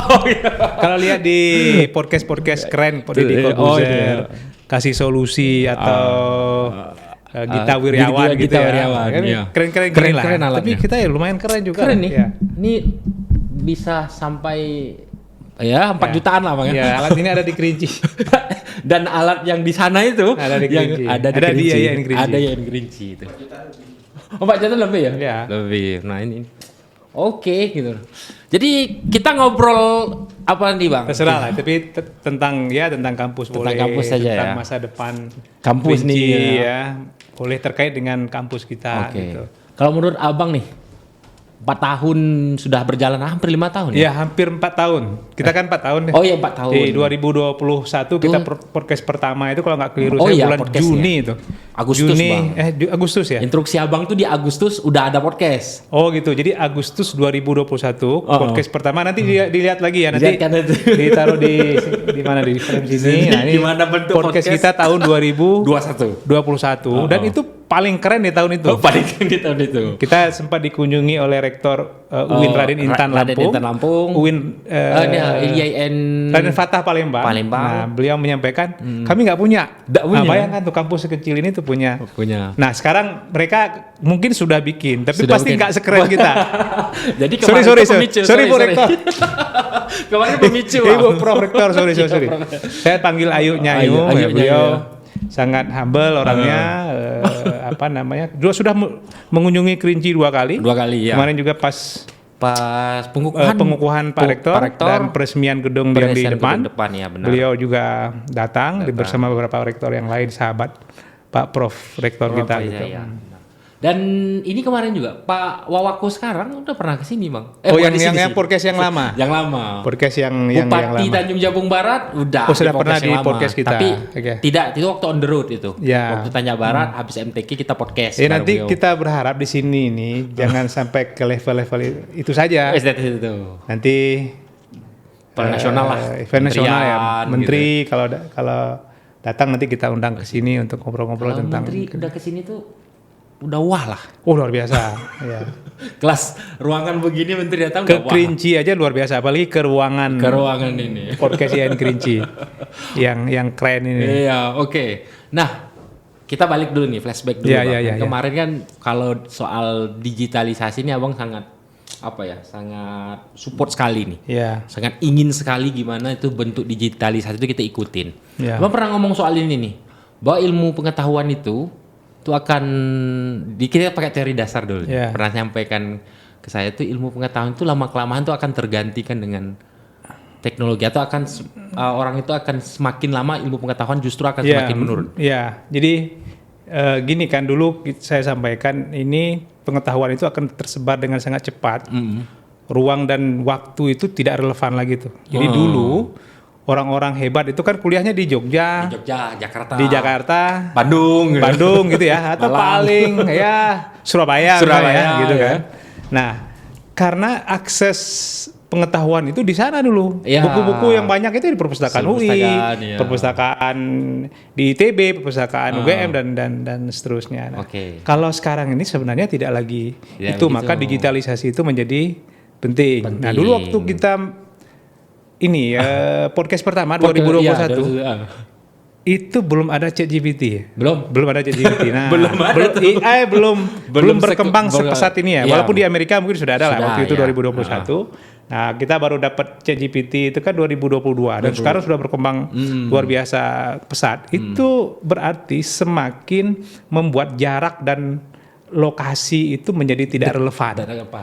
Kalau lihat di podcast keren, Deddy Corbuzier, kasih solusi atau Gita Wirjawan gitu Gita ya. Wirjawan, Kan iya. keren-keren gini lah. Keren Tapi alatnya. kita ya lumayan keren juga. Keren nih. Ya. Ini bisa sampai ya 4 jutaan lah Bang ya. Ya, alat ini ada di Kerinci. Dan alat yang di sana itu Ada di yang Kerinci. ada di Ada di Kerinci. IAIN Kerinci. Ada yang Kerinci itu. 4 juta lebih ya? Ya. Lebih. Nah, ini. Oke gitu. Jadi kita ngobrol apa nih Bang? Terserah lah, tapi tentang kampus Tentang boleh, kampus saja tentang ya. masa depan Kampus Kerinci, nih, ya. Boleh terkait dengan kampus kita Oke. gitu. Kalau menurut Abang nih 4 tahun sudah berjalan hampir 5 tahun ya? Ya, hampir 4 tahun. Kita kan 4 tahun deh. Oh iya 4 tahun. Di 2021 kita podcast pertama itu kalau nggak keliru Oh saya iya, bulan podcastnya. Juni itu. Agustus, Juni, Bang. Agustus ya? Instruksi Abang tuh di Agustus udah ada podcast. Oh gitu. Jadi Agustus 2021 podcast pertama nanti dilihat lagi ya nanti. Lihat kan itu. Ditaruh di mana di frame sini. Nah, ini Di mana bentuk podcast podcast? kita tahun 2021 21. dan itu paling keren di tahun itu. Oh, paling di tahun itu. Kita sempat dikunjungi oleh Rektor UIN Raden Intan Raden Lampung. Intan Lampung. UIN IAIN Raden Fatah Palembang. Palembang. Nah, beliau menyampaikan kami nggak punya. Nggak punya. Nah, bayangkan tuh kampus sekecil ini tuh punya. punya. Nah, sekarang mereka mungkin sudah bikin, tapi Sudah pasti bikin. nggak sekeren kita. Jadi Sorry, kemarin itu pemicu. sorry, Bu Rektor. Kemarin pemicu. Ibu Prof Rektor, sorry. Saya panggil Ayu Nyayu, Ayu ya, beliau Nyayu. sangat humble orangnya. Apa namanya? Sudah mengunjungi Kerinci 2 kali. 2 kali ya. Kemarin juga pas pengukuhan Pak Rektor, dan peresmian gedung yang di depan. ya benar. Beliau juga datang bersama beberapa rektor yang lain, sahabat Pak Prof Rektor kita gitu. Iya. Dan ini kemarin juga Pak Wawaku sekarang udah pernah kesini Bang. Oh, bukan di sini yang sih. podcast yang lama. Yang lama. Podcast yang Bupati lama. Tanjung Jabung Barat udah. Oh, sudah pernah yang di lama. podcast kita. Tapi Oke. tidak, itu waktu on the road itu. Ya. Waktu Tanya Barat habis MTQ kita podcast. Ya baru nanti beliau. kita berharap di sini nih jangan sampai ke level-level itu saja. itu. Nanti Event nasional lah. Event nasional ya. Kementerian Menteri kalau datang nanti kita undang ke sini untuk ngobrol-ngobrol Kalau tentang. menteri udah kesini tuh udah wah lah. Oh, luar biasa. Ya. Kelas ruangan begini menteri datang Ke udah wah. Kerinci aja luar biasa, apalagi ke ruangan Ke ruangan ini. podcast IAIN Kerinci yang keren ini. Iya, oke. Nah, kita balik dulu nih, flashback dulu. Iya, Bang. iya, iya, Kemarin kan kalau soal digitalisasi ini Abang sangat sangat support sekali nih. Iya. Sangat ingin sekali gimana itu bentuk digitalisasi itu kita ikutin. Iya. Abang pernah ngomong soal ini nih, bahwa ilmu pengetahuan itu akan kita pakai teori dasar dulu. Iya. Pernah nyampaikan ke saya tuh ilmu pengetahuan itu lama kelamaan tuh akan tergantikan dengan teknologi atau akan orang itu akan semakin lama ilmu pengetahuan justru akan semakin menurun. Iya, jadi gini kan dulu saya sampaikan ini pengetahuan itu akan tersebar dengan sangat cepat. Ruang dan waktu itu tidak relevan lagi tuh. Jadi dulu orang-orang hebat itu kan kuliahnya di Jogja, Jakarta, di Jakarta, Bandung gitu ya, atau paling ya Surabaya gitu ya. kan. Nah, karena akses pengetahuan itu di sana dulu. Ya. Buku-buku yang banyak itu di perpustakaan UI, ya. perpustakaan di ITB, perpustakaan UGM dan seterusnya. Nah, kalau sekarang ini sebenarnya tidak lagi itu, maka digitalisasi itu menjadi penting. Nah, dulu waktu kita ini podcast pertama 2021 itu belum ada ChatGPT. Belum ada ChatGPT. Nah, AI belum berkembang sepesat ini ya. Walaupun di Amerika mungkin sudah ada lah waktu itu 2021. Nah, kita baru dapat ChatGPT itu kan 2022 dan sekarang sudah berkembang luar biasa pesat. Itu berarti semakin membuat jarak dan lokasi itu menjadi tidak relevan.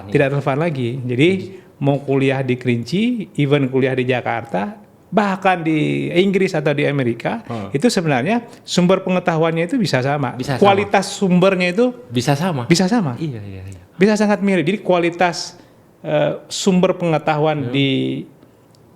Tidak relevan lagi. Jadi mau kuliah di Kerinci, even kuliah di Jakarta, bahkan di Inggris atau di Amerika, itu sebenarnya sumber pengetahuannya itu bisa sama. Kualitas sumbernya itu bisa sama. Iya. Bisa sangat mirip. Jadi kualitas sumber pengetahuan di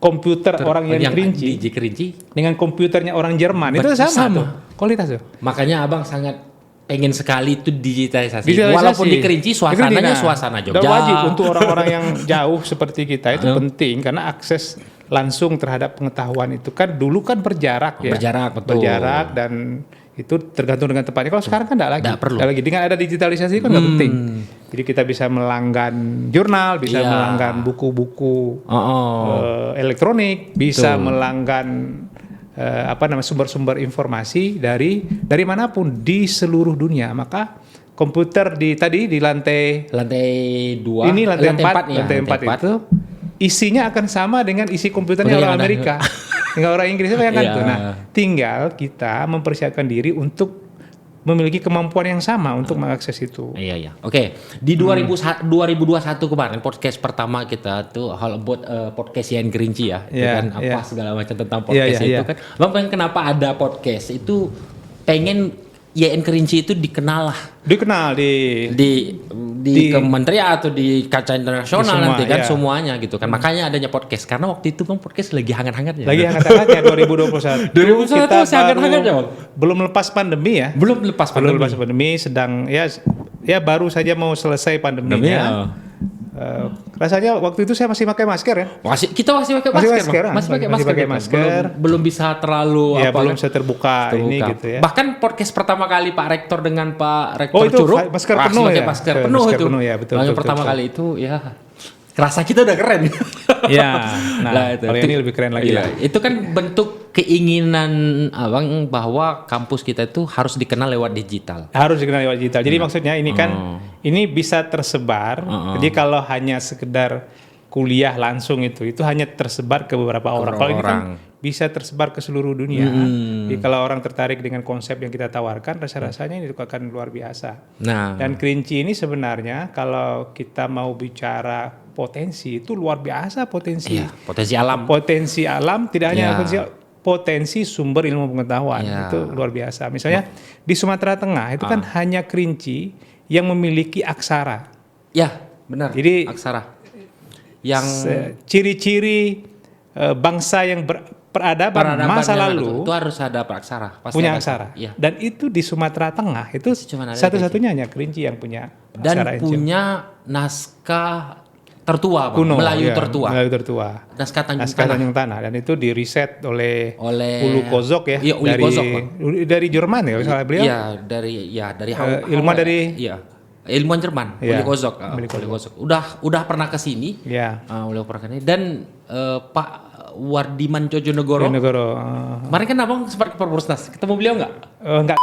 komputer orang yang di Kerinci dengan komputernya orang Jerman itu sama. Tuh, kualitas tuh. Makanya Abang sangat pengen sekali itu digitalisasi. Walaupun di Kerinci suasananya suasana Jogja. Dan wajib untuk orang-orang yang jauh seperti kita itu penting karena akses langsung terhadap pengetahuan itu kan dulu kan berjarak ya. Berjarak dan itu tergantung dengan tempatnya. Kalau sekarang kan tidak lagi. Dengan ada digitalisasi kan nggak penting. Jadi kita bisa melanggan jurnal, bisa melanggan buku-buku elektronik, bisa melanggan sumber-sumber informasi dari manapun di seluruh dunia. Maka komputer di lantai 2 ini lantai 4 itu isinya akan sama dengan isi komputernya orang Amerika dengan orang Inggris itu kan tuh. Nah, tinggal kita mempersiapkan diri untuk memiliki kemampuan yang sama untuk mengakses itu. Iya. Oke. Di 2021 kemarin podcast pertama kita tuh All About podcast YN Kerinci ya. Segala macam tentang podcast itu kan. Bang pengen kenapa ada podcast itu pengen YN Kerinci itu dikenal di kementerian atau di kaca internasional nanti kan semuanya gitu kan. Makanya adanya podcast karena waktu itu Bang podcast lagi hangat-hangatnya. 2021 kita hangat-hangatnya Bang. Belum lepas pandemi ya. Belum lepas pandemi sedang ya baru saja mau selesai pandeminya. Rasanya waktu itu saya masih pakai masker ya. Kita masih pakai masker. Belum bisa terlalu belum bisa terbuka ini gitu ya. Bahkan podcast pertama kali Pak Rektor dengan Pak Rektor Curug masker penuh ya. Masker penuh itu. Betul. Pertama kali itu ya kerasa kita udah keren. Kalau ini lebih keren lagi lah. Itu kan bentuk keinginan Abang bahwa kampus kita itu harus dikenal lewat digital. Jadi maksudnya ini kan ini bisa tersebar. Jadi kalau hanya sekedar kuliah langsung itu hanya tersebar ke beberapa orang. Kalau ini kan bisa tersebar ke seluruh dunia. Jadi kalau orang tertarik dengan konsep yang kita tawarkan, rasa-rasanya ini akan luar biasa. Dan Kerinci ini sebenarnya kalau kita mau bicara potensi itu luar biasa potensi. Potensi alam tidak hanya potensi sumber ilmu pengetahuan itu luar biasa. Misalnya di Sumatera Tengah itu kan hanya Kerinci yang memiliki aksara. Ya, benar. Jadi aksara. Yang ciri-ciri bangsa yang peradaban masa lalu itu harus ada aksara. Punya aksara. Ya. Dan itu di Sumatera Tengah itu satu-satunya hanya Kerinci yang punya aksara. Dan punya naskah tertua, kuno, Melayu tertua. Naskah Tanjung Tanah. Dan itu diriset oleh Ulu Kozok ya. Iya, Ulu Kozok, dari Jerman ya, misalnya beliau. Iya, dari ilmuwan dari ilmuwan Jerman, Ulu Kozok. Udah pernah ke sini. Iya. Udah pernah ke sini dan Pak Wardiman Cojonegoro. Kemarin kan Abang sempat ke Perpusnas. Ketemu beliau enggak? Enggak.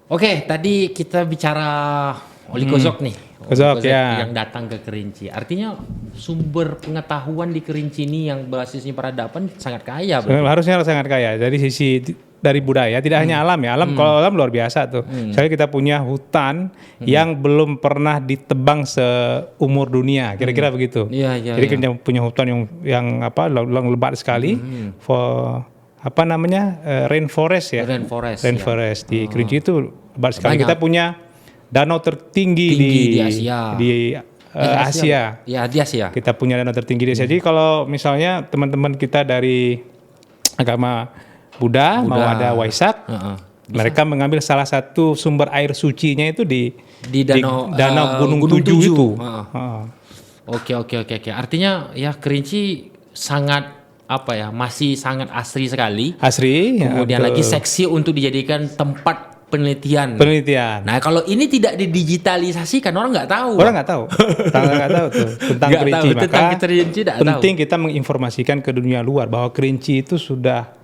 Oke, tadi kita bicara Oli Kozok nih. Oli Kozok, ya. yang datang ke Kerinci. Artinya sumber pengetahuan di Kerinci ini yang basisnya peradaban sangat kaya. berarti. Harusnya sangat kaya. Dari sisi dari budaya, tidak hanya alam ya. Kalau alam luar biasa tuh. Misalnya kita punya hutan yang belum pernah ditebang seumur dunia, kira-kira begitu. Iya, iya. Jadi iya. kita punya hutan yang lebat sekali. Rainforest ya. Rainforest, Di Kerinci itu lebat sekali. Banyak. Kita punya danau tertinggi Tinggi di Asia. Di Asia. Ya, di Asia. Kita punya danau tertinggi di Asia. Jadi kalau misalnya teman-teman kita dari agama Buddha mau ada Waisak, mereka mengambil salah satu sumber air sucinya itu di danau Gunung Tujuh itu. Oke. Artinya ya Kerinci sangat masih sangat asri sekali. Asri. Kemudian ya, lagi seksi untuk dijadikan tempat penelitian. Nah, kalau ini tidak didigitalisasikan orang nggak tahu. Orang nggak tahu. Nggak tahu tuh tentang Nggak Kerinci. tahu, tentang Kerinci nggak tahu. Penting kita menginformasikan ke dunia luar bahwa Kerinci itu sudah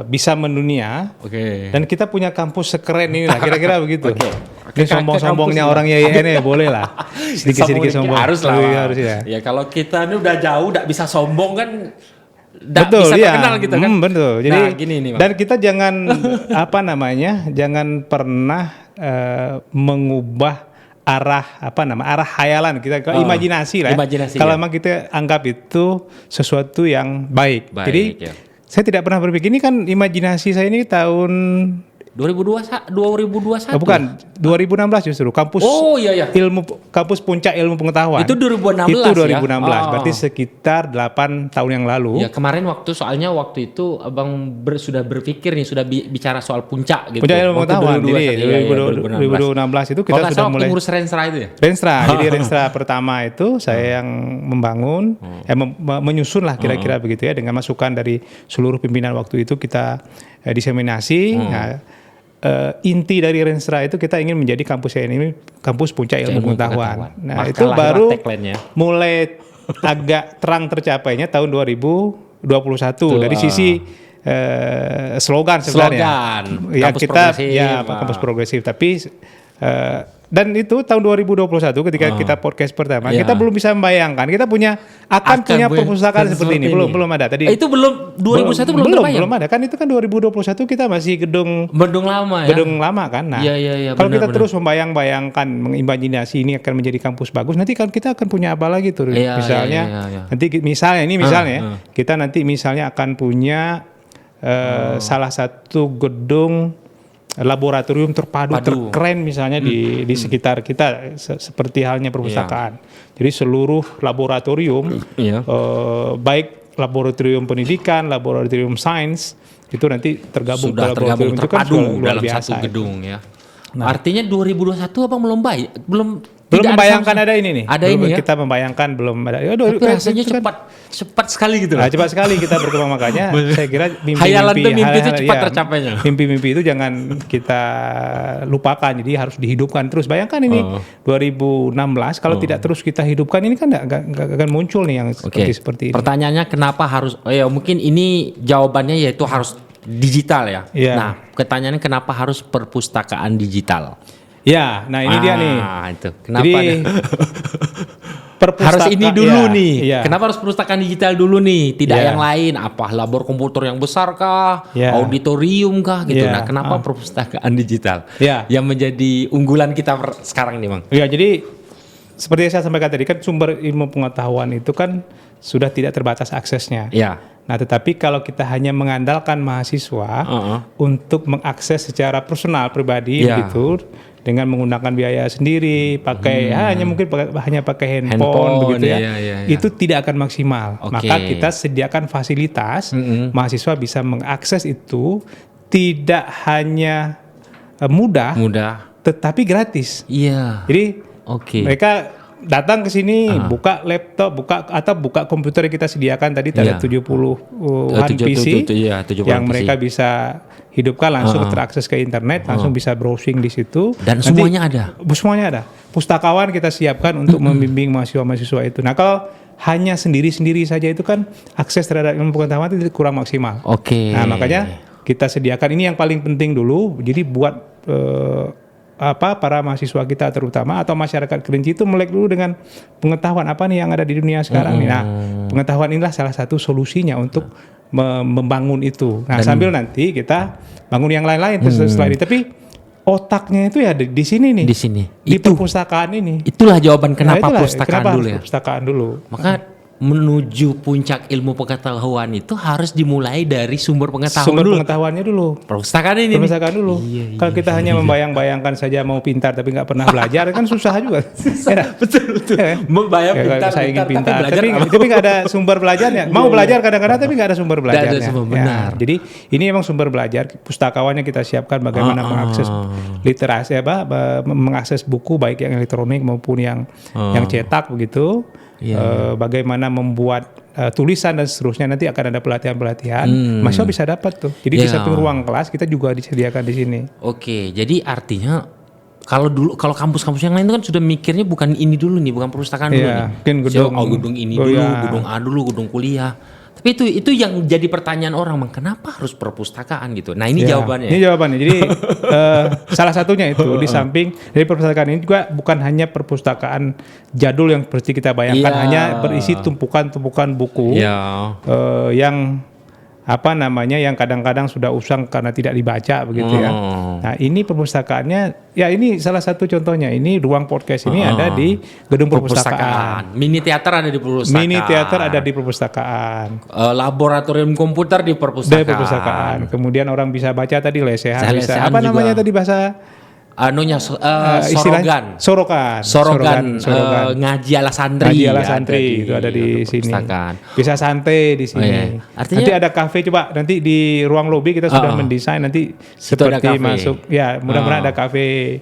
bisa mendunia. Oke. Dan kita punya kampus sekeren ini lah, kira-kira begitu. Oke. Ini sombong-sombongnya orang YIN ya, boleh lah. Sedikit-sedikit sombong. Harus lah. Harus ya. Ya kalau kita ini udah jauh, nggak bisa sombong kan. Betul, bisa ya. terkenal gitu kan. Betul. Jadi nah, gini nih, Bang. dan kita jangan jangan pernah mengubah arah hayalan kita ke imajinasi lah. Kalau memang kita anggap itu sesuatu yang baik. Jadi ya. saya tidak pernah berpikir, ini kan imajinasi saya ini tahun 2021. bukan 2016 justru kampus kampus puncak ilmu pengetahuan. Itu 2016 Itu 2016. ya? Berarti sekitar 8 tahun yang lalu. Ya kemarin waktu itu Abang sudah berpikir nih, sudah bicara soal puncak gitu. Puncak ilmu pengetahuan. Jadi 2016 itu kita kalau sudah mulai ngurus Renstra itu ya? Renstra. Jadi Renstra pertama itu saya yang membangun, menyusun lah kira-kira begitu ya, dengan masukan dari seluruh pimpinan waktu itu kita diseminasi. Inti dari Renstra itu kita ingin menjadi kampus ini kampus puncak ilmu pengetahuan. Nah, itu baru mulai agak terang tercapainya tahun 2021 dari sisi slogan sebenarnya. Ya kampus kita progresif, kampus progresif, tapi dan itu tahun 2021 ketika kita podcast pertama, kita belum bisa membayangkan kita punya perpustakaan seperti ini. Belum ada. Tadi itu belum 2001 belum ada. Kan itu kan 2021 kita masih gedung lama ya. Gedung lama kan. Nah, kalau kita terus membayangkan, mengimajinasi ini akan menjadi kampus bagus, nanti kan kita akan punya apa lagi tuh? Nanti misalnya kita nanti akan punya salah satu gedung laboratorium terpadu terkeren misalnya di sekitar kita, seperti halnya perpustakaan. Jadi seluruh laboratorium baik laboratorium pendidikan, laboratorium sains itu nanti tergabung ke laboratorium itu kan luar dalam biasa. Satu gedung ya. Nah, artinya 2021 Abang belum membayangkan ada ini nih. Ada ini ya. Kita membayangkan belum ada. Tapi rasanya cepat sekali gitu lah. Cepat sekali kita berkembang, makanya saya kira mimpi itu cepat tercapainya. Mimpi-mimpi itu jangan kita lupakan. Jadi harus dihidupkan terus. Bayangkan ini 2016 kalau tidak terus kita hidupkan, ini kan nggak akan muncul nih yang seperti ini. Pertanyaannya kenapa harus? Mungkin ini jawabannya yaitu harus digital ya. Nah, pertanyaannya kenapa harus perpustakaan digital? Ya, nah ini dia nih. Itu. Kenapa? Jadi harus ini dulu nih. Ya. Kenapa harus perpustakaan digital dulu nih? Tidak yang lain. Apa labor komputer yang besar kah? Auditorium kah? Gitu. Nah, kenapa perpustakaan digital? Yang menjadi unggulan kita sekarang nih, Bang. Ya, jadi seperti yang saya sampaikan tadi kan, sumber ilmu pengetahuan itu kan sudah tidak terbatas aksesnya. Nah, tetapi kalau kita hanya mengandalkan mahasiswa untuk mengakses secara personal pribadi gitu, dengan menggunakan biaya sendiri, pakai hanya pakai handphone begitu ya, itu tidak akan maksimal. Maka kita sediakan fasilitas mahasiswa bisa mengakses itu tidak hanya mudah, tetapi gratis. Jadi mereka datang ke sini, buka laptop, buka komputer yang kita sediakan tadi, ada 70-an PC yang mereka bisa hidupkan, langsung terakses ke internet, langsung bisa browsing di situ. Dan semuanya ada. Semuanya ada. Pustakawan kita siapkan untuk membimbing mahasiswa-mahasiswa itu. Nah, kalau hanya sendiri-sendiri saja itu kan akses terhadap ilmu pengetahuan itu kurang maksimal. Nah, makanya kita sediakan ini yang paling penting dulu. Jadi buat para mahasiswa kita terutama atau masyarakat Kerinci itu melek dulu dengan pengetahuan apa nih yang ada di dunia sekarang nih. Nah, pengetahuan inilah salah satu solusinya untuk membangun itu. Nah, sambil nanti kita bangun yang lain-lain setelah ini. Tapi otaknya itu ya di sini nih. Di sini. Di perpustakaan ini. Itulah jawaban kenapa Nah, perpustakaan dulu ya. Perpustakaan dulu. Maka menuju puncak ilmu pengetahuan itu harus dimulai dari sumber pengetahuan Sumber dulu. pengetahuannya dulu. Perpustakaan ini. Perpustakaan dulu. Kalau kita hanya membayang-bayangkan saja mau pintar tapi nggak pernah belajar kan susah juga. Betul. Membayang pintar, saya ingin pintar, tapi belajar tapi nggak ada sumber belajarnya. Mau belajar kadang-kadang tapi nggak ada sumber belajarnya. benar. Jadi ini memang sumber belajar. Pustakawannya kita siapkan bagaimana mengakses literasi mengakses buku baik yang elektronik maupun yang cetak begitu. Bagaimana membuat tulisan dan seterusnya, nanti akan ada pelatihan-pelatihan. Mahasiswa bisa dapat tuh. Jadi di samping ruang kelas kita juga disediakan di sini. Oke, jadi artinya kalau kampus-kampus yang lain itu kan sudah mikirnya bukan ini dulu nih, bukan perpustakaan dulu nih. Mungkin Gedung ini dulu, gedung A dulu, gedung kuliah. Tapi itu yang jadi pertanyaan orang, kenapa harus perpustakaan gitu? Nah ini jawabannya. Ini jawabannya. Jadi salah satunya itu di samping dari perpustakaan ini juga bukan hanya perpustakaan jadul yang seperti kita bayangkan, hanya berisi tumpukan-tumpukan buku yang yang kadang-kadang sudah usang karena tidak dibaca begitu ya. Nah ini perpustakaannya, ya ini salah satu contohnya. Ini ruang podcast ini ada di gedung perpustakaan. Mini teater ada di perpustakaan. Mini teater ada di perpustakaan. Laboratorium komputer di perpustakaan. Di perpustakaan. Kemudian orang bisa baca tadi lesehan. Bisa. Apa juga. namanya tadi bahasa? Sorogan. Ngaji ala santri. Itu ada di sini. Bisa santai di sini. Artinya, nanti ada kafe, coba nanti di ruang lobi kita sudah mendesain nanti seperti masuk. Ya mudah-mudahan ada kafe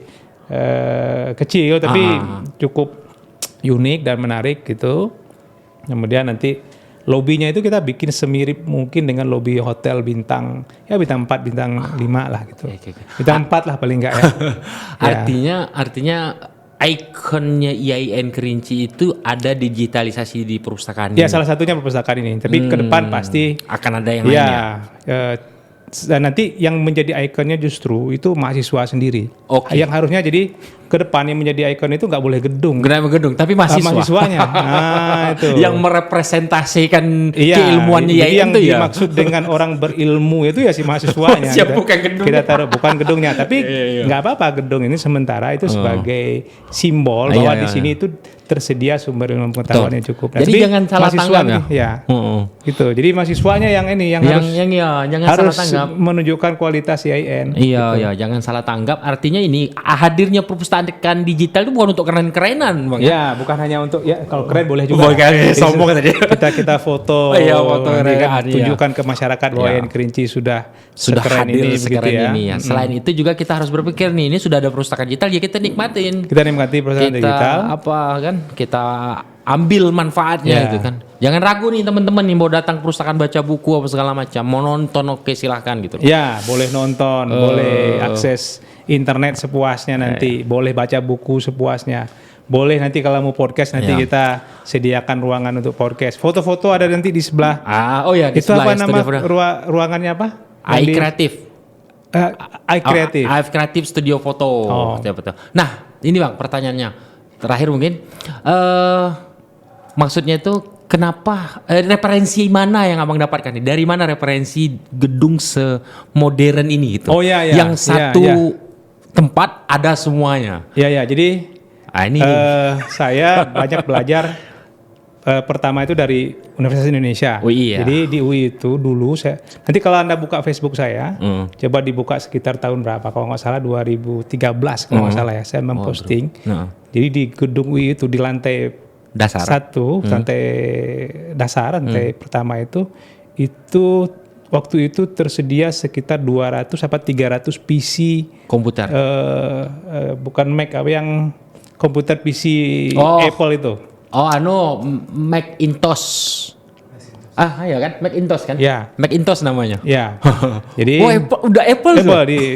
kecil tapi cukup unik dan menarik gitu. Kemudian nanti lobinya itu kita bikin semirip mungkin dengan lobi hotel bintang 4, bintang 5 lah gitu. Bintang 4 lah paling enggak ya. Artinya ikonnya IAIN Kerinci itu ada digitalisasi di perpustakaan ini. Ya salah satunya perpustakaan ini. Tapi ke depan pasti akan ada yang lainnya. Dan nanti yang menjadi ikonnya justru itu mahasiswa sendiri. Yang harusnya jadi ke depan yang menjadi ikon itu nggak boleh gedung. Tapi mahasiswanya. Nah, itu. Yang merepresentasikan keilmuannya jadi yang itu ya. Dimaksud dengan orang berilmu itu ya si mahasiswanya. Bukan gedung. Kita taruh bukan gedungnya, tapi nggak apa-apa gedung ini sementara itu sebagai simbol bahwa di sini itu tersedia sumber ilmu pengetahuan yang cukup. Jadi jangan salah tanggap ya. Gitu. Jadi mahasiswanya yang ini yang harus menunjukkan kualitas IAIN. Iya, jangan salah tanggap. Artinya ini hadirnya perpustakaan digital itu bukan untuk keren-kerenan, Bang. Ya, bukan hanya untuk kalau keren boleh juga. Sombong tadi. Kita foto. Foto tunjukkan ke masyarakat bahwa IAIN Kerinci sudah sekeren hadir ini sekeren ini ya. Selain itu juga kita harus berpikir nih, ini sudah ada perpustakaan digital ya kita nikmatin. Kita nikmati perpustakaan digital. Kita ambil manfaatnya gitu kan. Jangan ragu nih teman-teman nih mau datang perpustakaan baca buku apa segala macam, mau nonton silahkan gitu. Ya, boleh nonton, boleh akses internet sepuasnya nanti, boleh baca buku sepuasnya. Boleh nanti kalau mau podcast nanti kita sediakan ruangan untuk podcast. Foto-foto ada nanti di sebelah. Di itu sebelah apa nama ruangannya apa? iCreative. iCreative Studio Foto. Nah, ini Bang pertanyaannya. Terakhir mungkin maksudnya itu kenapa referensi mana yang Abang dapatkan nih? Dari mana referensi gedung semodern ini gitu? Yang satu tempat ada semuanya. Jadi saya banyak belajar pertama itu dari Universitas Indonesia. Jadi di UI itu dulu nanti kalau Anda buka Facebook saya, coba dibuka sekitar tahun berapa? Kalau nggak salah 2013 kalau nggak salah ya, saya memposting. Jadi di gedung UI itu di lantai dasar lantai dasar, lantai pertama itu waktu itu tersedia sekitar 200 apa 300 PC komputer. Bukan Mac yang komputer PC Apple itu. Macintosh. Ya kan, Macintosh kan? Ya. Macintosh namanya. Ya. Jadi udah Apple itu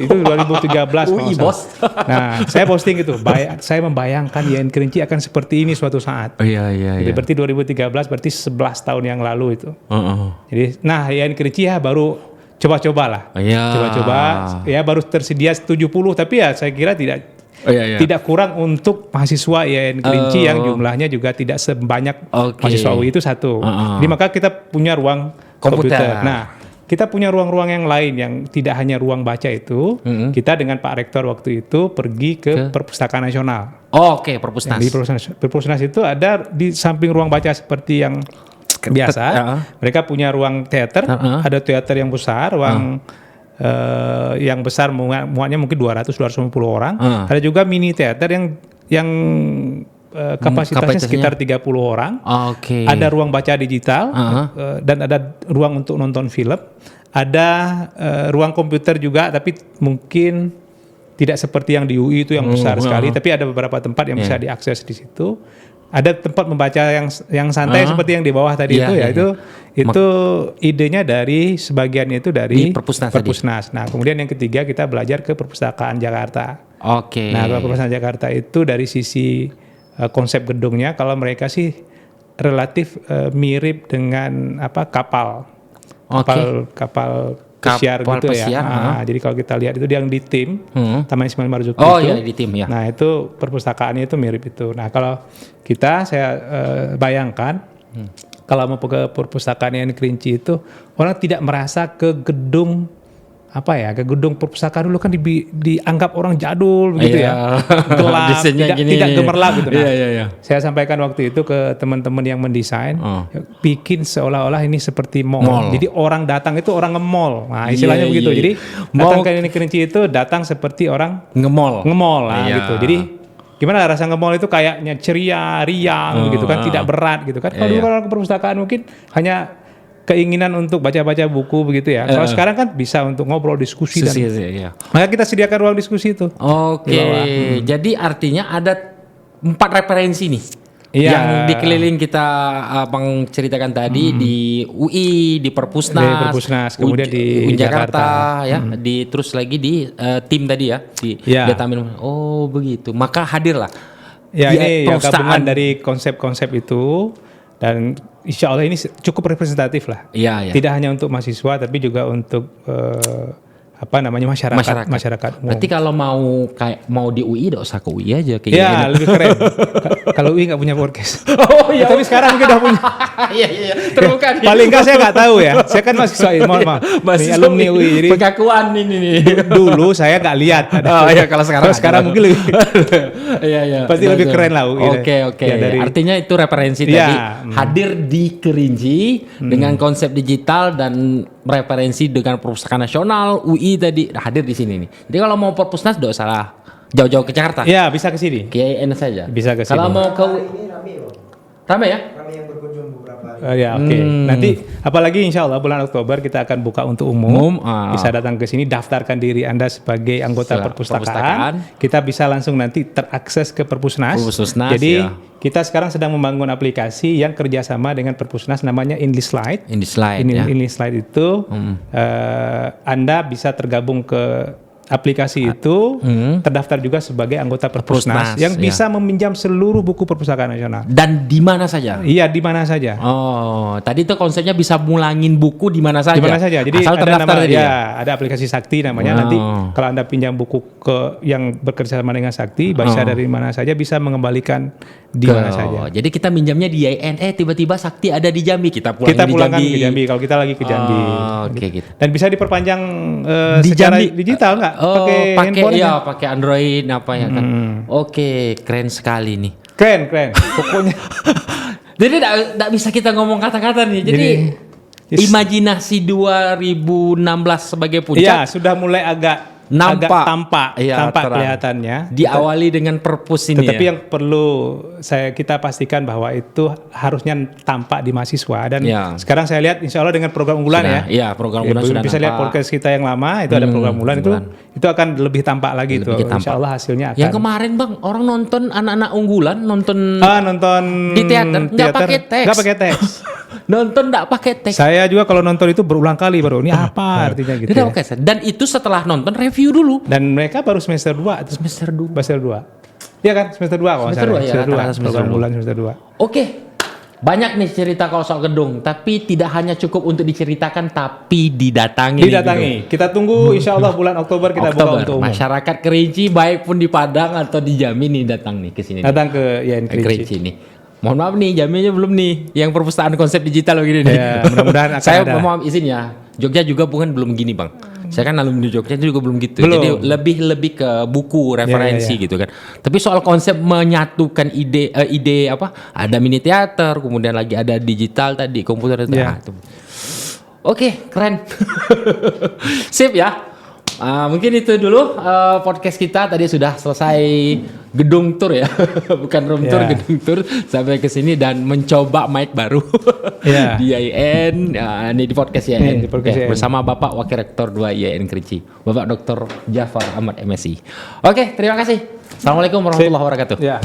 2013 bos. Nah, saya posting itu. Saya membayangkan IAIN Kerinci akan seperti ini suatu saat. Jadi berarti 2013 berarti 11 tahun yang lalu itu. Jadi IAIN Kerinci baru coba-coba lah. Iya. Coba-coba ya baru tersedia 70 tapi ya saya kira tidak kurang untuk mahasiswa IAIN Kerinci yang jumlahnya juga tidak sebanyak mahasiswa UI itu satu. Jadi maka kita punya ruang komputer. Nah, kita punya ruang-ruang yang lain yang tidak hanya ruang baca itu. Kita dengan Pak Rektor waktu itu pergi ke Perpustakaan Nasional. Oke, Perpusnas. Di Perpusnas itu ada di samping ruang baca seperti yang biasa, mereka punya ruang teater, ada teater yang besar, ruang yang besar muatnya mungkin 200-250 orang. Ada juga mini teater yang kapasitasnya sekitar 30 orang. Ada ruang baca digital dan ada ruang untuk nonton film. Ada ruang komputer juga, tapi mungkin tidak seperti yang di UI itu yang besar sekali. Tapi ada beberapa tempat yang bisa diakses di situ. Ada tempat membaca yang santai seperti yang di bawah tadi itu idenya dari sebagiannya itu dari Perpusnas. Nah, kemudian yang ketiga kita belajar ke Perpustakaan Jakarta. Nah, kalau Perpustakaan Jakarta itu dari sisi konsep gedungnya, kalau mereka sih relatif mirip dengan kapal pesiar gitu ya. Jadi kalau kita lihat itu yang di tim Taman Ismail Marzuki di tim ya. Nah, itu perpustakaannya itu mirip itu. Nah, kalau saya bayangkan kalau mau ke perpustakaan yang Kerinci itu orang tidak merasa ke gedung ke gedung perpustakaan dulu kan dianggap orang jadul begitu ya, gelap, tidak gemerlap gitu. Nah, saya sampaikan waktu itu ke teman-teman yang mendesain, bikin seolah-olah ini seperti mall. Jadi orang datang itu orang nge-mall. Nah, istilahnya begitu. Jadi datang ke Kerinci itu datang seperti orang nge-mall lah gitu. Jadi gimana rasa nge-mall itu kayaknya ceria, riang gitu kan, tidak berat gitu kan. Kalau dulu orang ke perpustakaan mungkin hanya keinginan untuk baca-baca buku begitu ya. Kalau sekarang kan bisa untuk ngobrol, diskusi maka kita sediakan ruang diskusi itu. Jadi artinya ada 4 referensi nih. Yang dikeliling kita Abang ceritakan tadi di UI, di Perpusnas, kemudian di Jakarta ya, terus lagi di tim tadi ya, di Datamin. Oh, begitu. Maka hadirlah. Ya, ini gabungan dari konsep-konsep itu. Dan insya Allah ini cukup representatif lah. Tidak hanya untuk mahasiswa, tapi juga untuk masyarakat umum. Berarti kalau mau di UI, tidak usah ke UI aja. Lebih keren. Kalau UI nggak punya podcast. Tapi sekarang kita udah punya. Terbuka. Paling nggak saya nggak tahu ya. Saya kan mahasiswa, mohon maaf. Alumni UI. Jadi pengakuan ini. Dulu saya nggak lihat. Kalau sekarang mungkin lebih. Pasti lebih keren lah UI. Oke. Artinya itu referensi tadi hadir di Kerinci dengan konsep digital dan referensi dengan Perpustakaan Nasional, UI tadi hadir di sini nih. Jadi kalau mau Perpusnas tidak usah jauh-jauh ke Jakarta. Ya, bisa ke sini. Ke IAIN saja. Bisa ke sini. Kalau mau ke rame ya? Kami yang berkunjung beberapa Nanti apalagi insya Allah bulan Oktober kita akan buka untuk umum. Bisa datang ke sini, daftarkan diri Anda sebagai anggota perpustakaan. Kita bisa langsung nanti terakses ke Perpusnas. Jadi kita sekarang sedang membangun aplikasi yang kerjasama dengan Perpusnas, namanya InDeSlide. InDeSlide itu Anda bisa tergabung ke aplikasi itu, terdaftar juga sebagai anggota Perpusnas yang bisa meminjam seluruh buku Perpustakaan Nasional. Dan di mana saja? Iya, di mana saja. Tadi itu konsepnya bisa mulangin buku di mana saja. Di mana saja. Jadi asal terdaftar ada aplikasi Sakti namanya. Nanti kalau Anda pinjam buku yang bekerja sama dengan Sakti, bisa dari mana saja, bisa mengembalikan di mana saja. Jadi kita minjamnya di IAIN, tiba-tiba Sakti ada di Jambi, kita pulangkan ke Jambi kalau kita lagi ke Jambi. Gitu. Dan bisa diperpanjang secara Jambi. Digital nggak? Pakai handphone pakai Android kan. Oke, keren sekali nih. Keren. Pokoknya. Jadi tidak bisa kita ngomong kata-kata nih. Jadi imajinasi 2016 sebagai puncak. Iya, sudah mulai agak tampak kelihatannya. Diawali dengan Perpus ini. Tetapi yang perlu kita pastikan bahwa itu harusnya tampak di mahasiswa. Dan sekarang saya lihat insya Allah dengan program unggulan sudah, ya. Program unggulan sudah bisa lihat podcast kita yang lama itu ada program unggulan itu akan lebih tampak lagi itu. Insya Allah hasilnya akan. Yang kemarin Bang, orang nonton anak-anak unggulan nonton di teater nggak pakai teks. Nonton nggak pakai teks. Saya juga kalau nonton itu berulang kali baru ini apa artinya gitu. Dan itu setelah nonton review dulu. Dan mereka baru semester 2. Semester 2. Iya kan? Semester 2 kalau semester 2 ya. Semester 2. Oke. Banyak nih cerita kalau soal gedung, tapi tidak hanya cukup untuk diceritakan, tapi didatangi. nih Didatangi. gedung. Kita tunggu insya Allah bulan Oktober kita buka Oktober, untuk umum. masyarakat Kerinci baik pun di Padang atau di Jambi nih datang nih ke sini. Datang ke YN Kerinci Kerinci. nih. Mohon maaf nih, Jambinya belum nih. Yang perpustakaan konsep digital begini nih. Ya, mudah-mudahan akan Saya ada. mohon izin ya. Jogja juga bukan belum gini, Bang. Saya kan alumni Jogja juga belum gitu. Belum. Jadi lebih ke buku referensi Ya. gitu kan. Tapi soal konsep menyatukan ide apa? Ada mini teater, kemudian lagi ada digital tadi, komputer itu. Ya. Ah, itu. Oke, keren. Sip ya. Mungkin itu dulu podcast kita. Tadi sudah selesai gedung tour ya, bukan room tour, Ya. gedung tour sampai ke sini dan mencoba mic baru Ya. di IAIN. Ini di podcast IAIN. Nih, di podcast Oke, IAIN. bersama Bapak Wakil Rektor 2 IAIN Kerinci, Bapak Dr. Jafar Ahmad MSI. Oke, terima kasih. Assalamualaikum warahmatullahi wabarakatuh. Ya.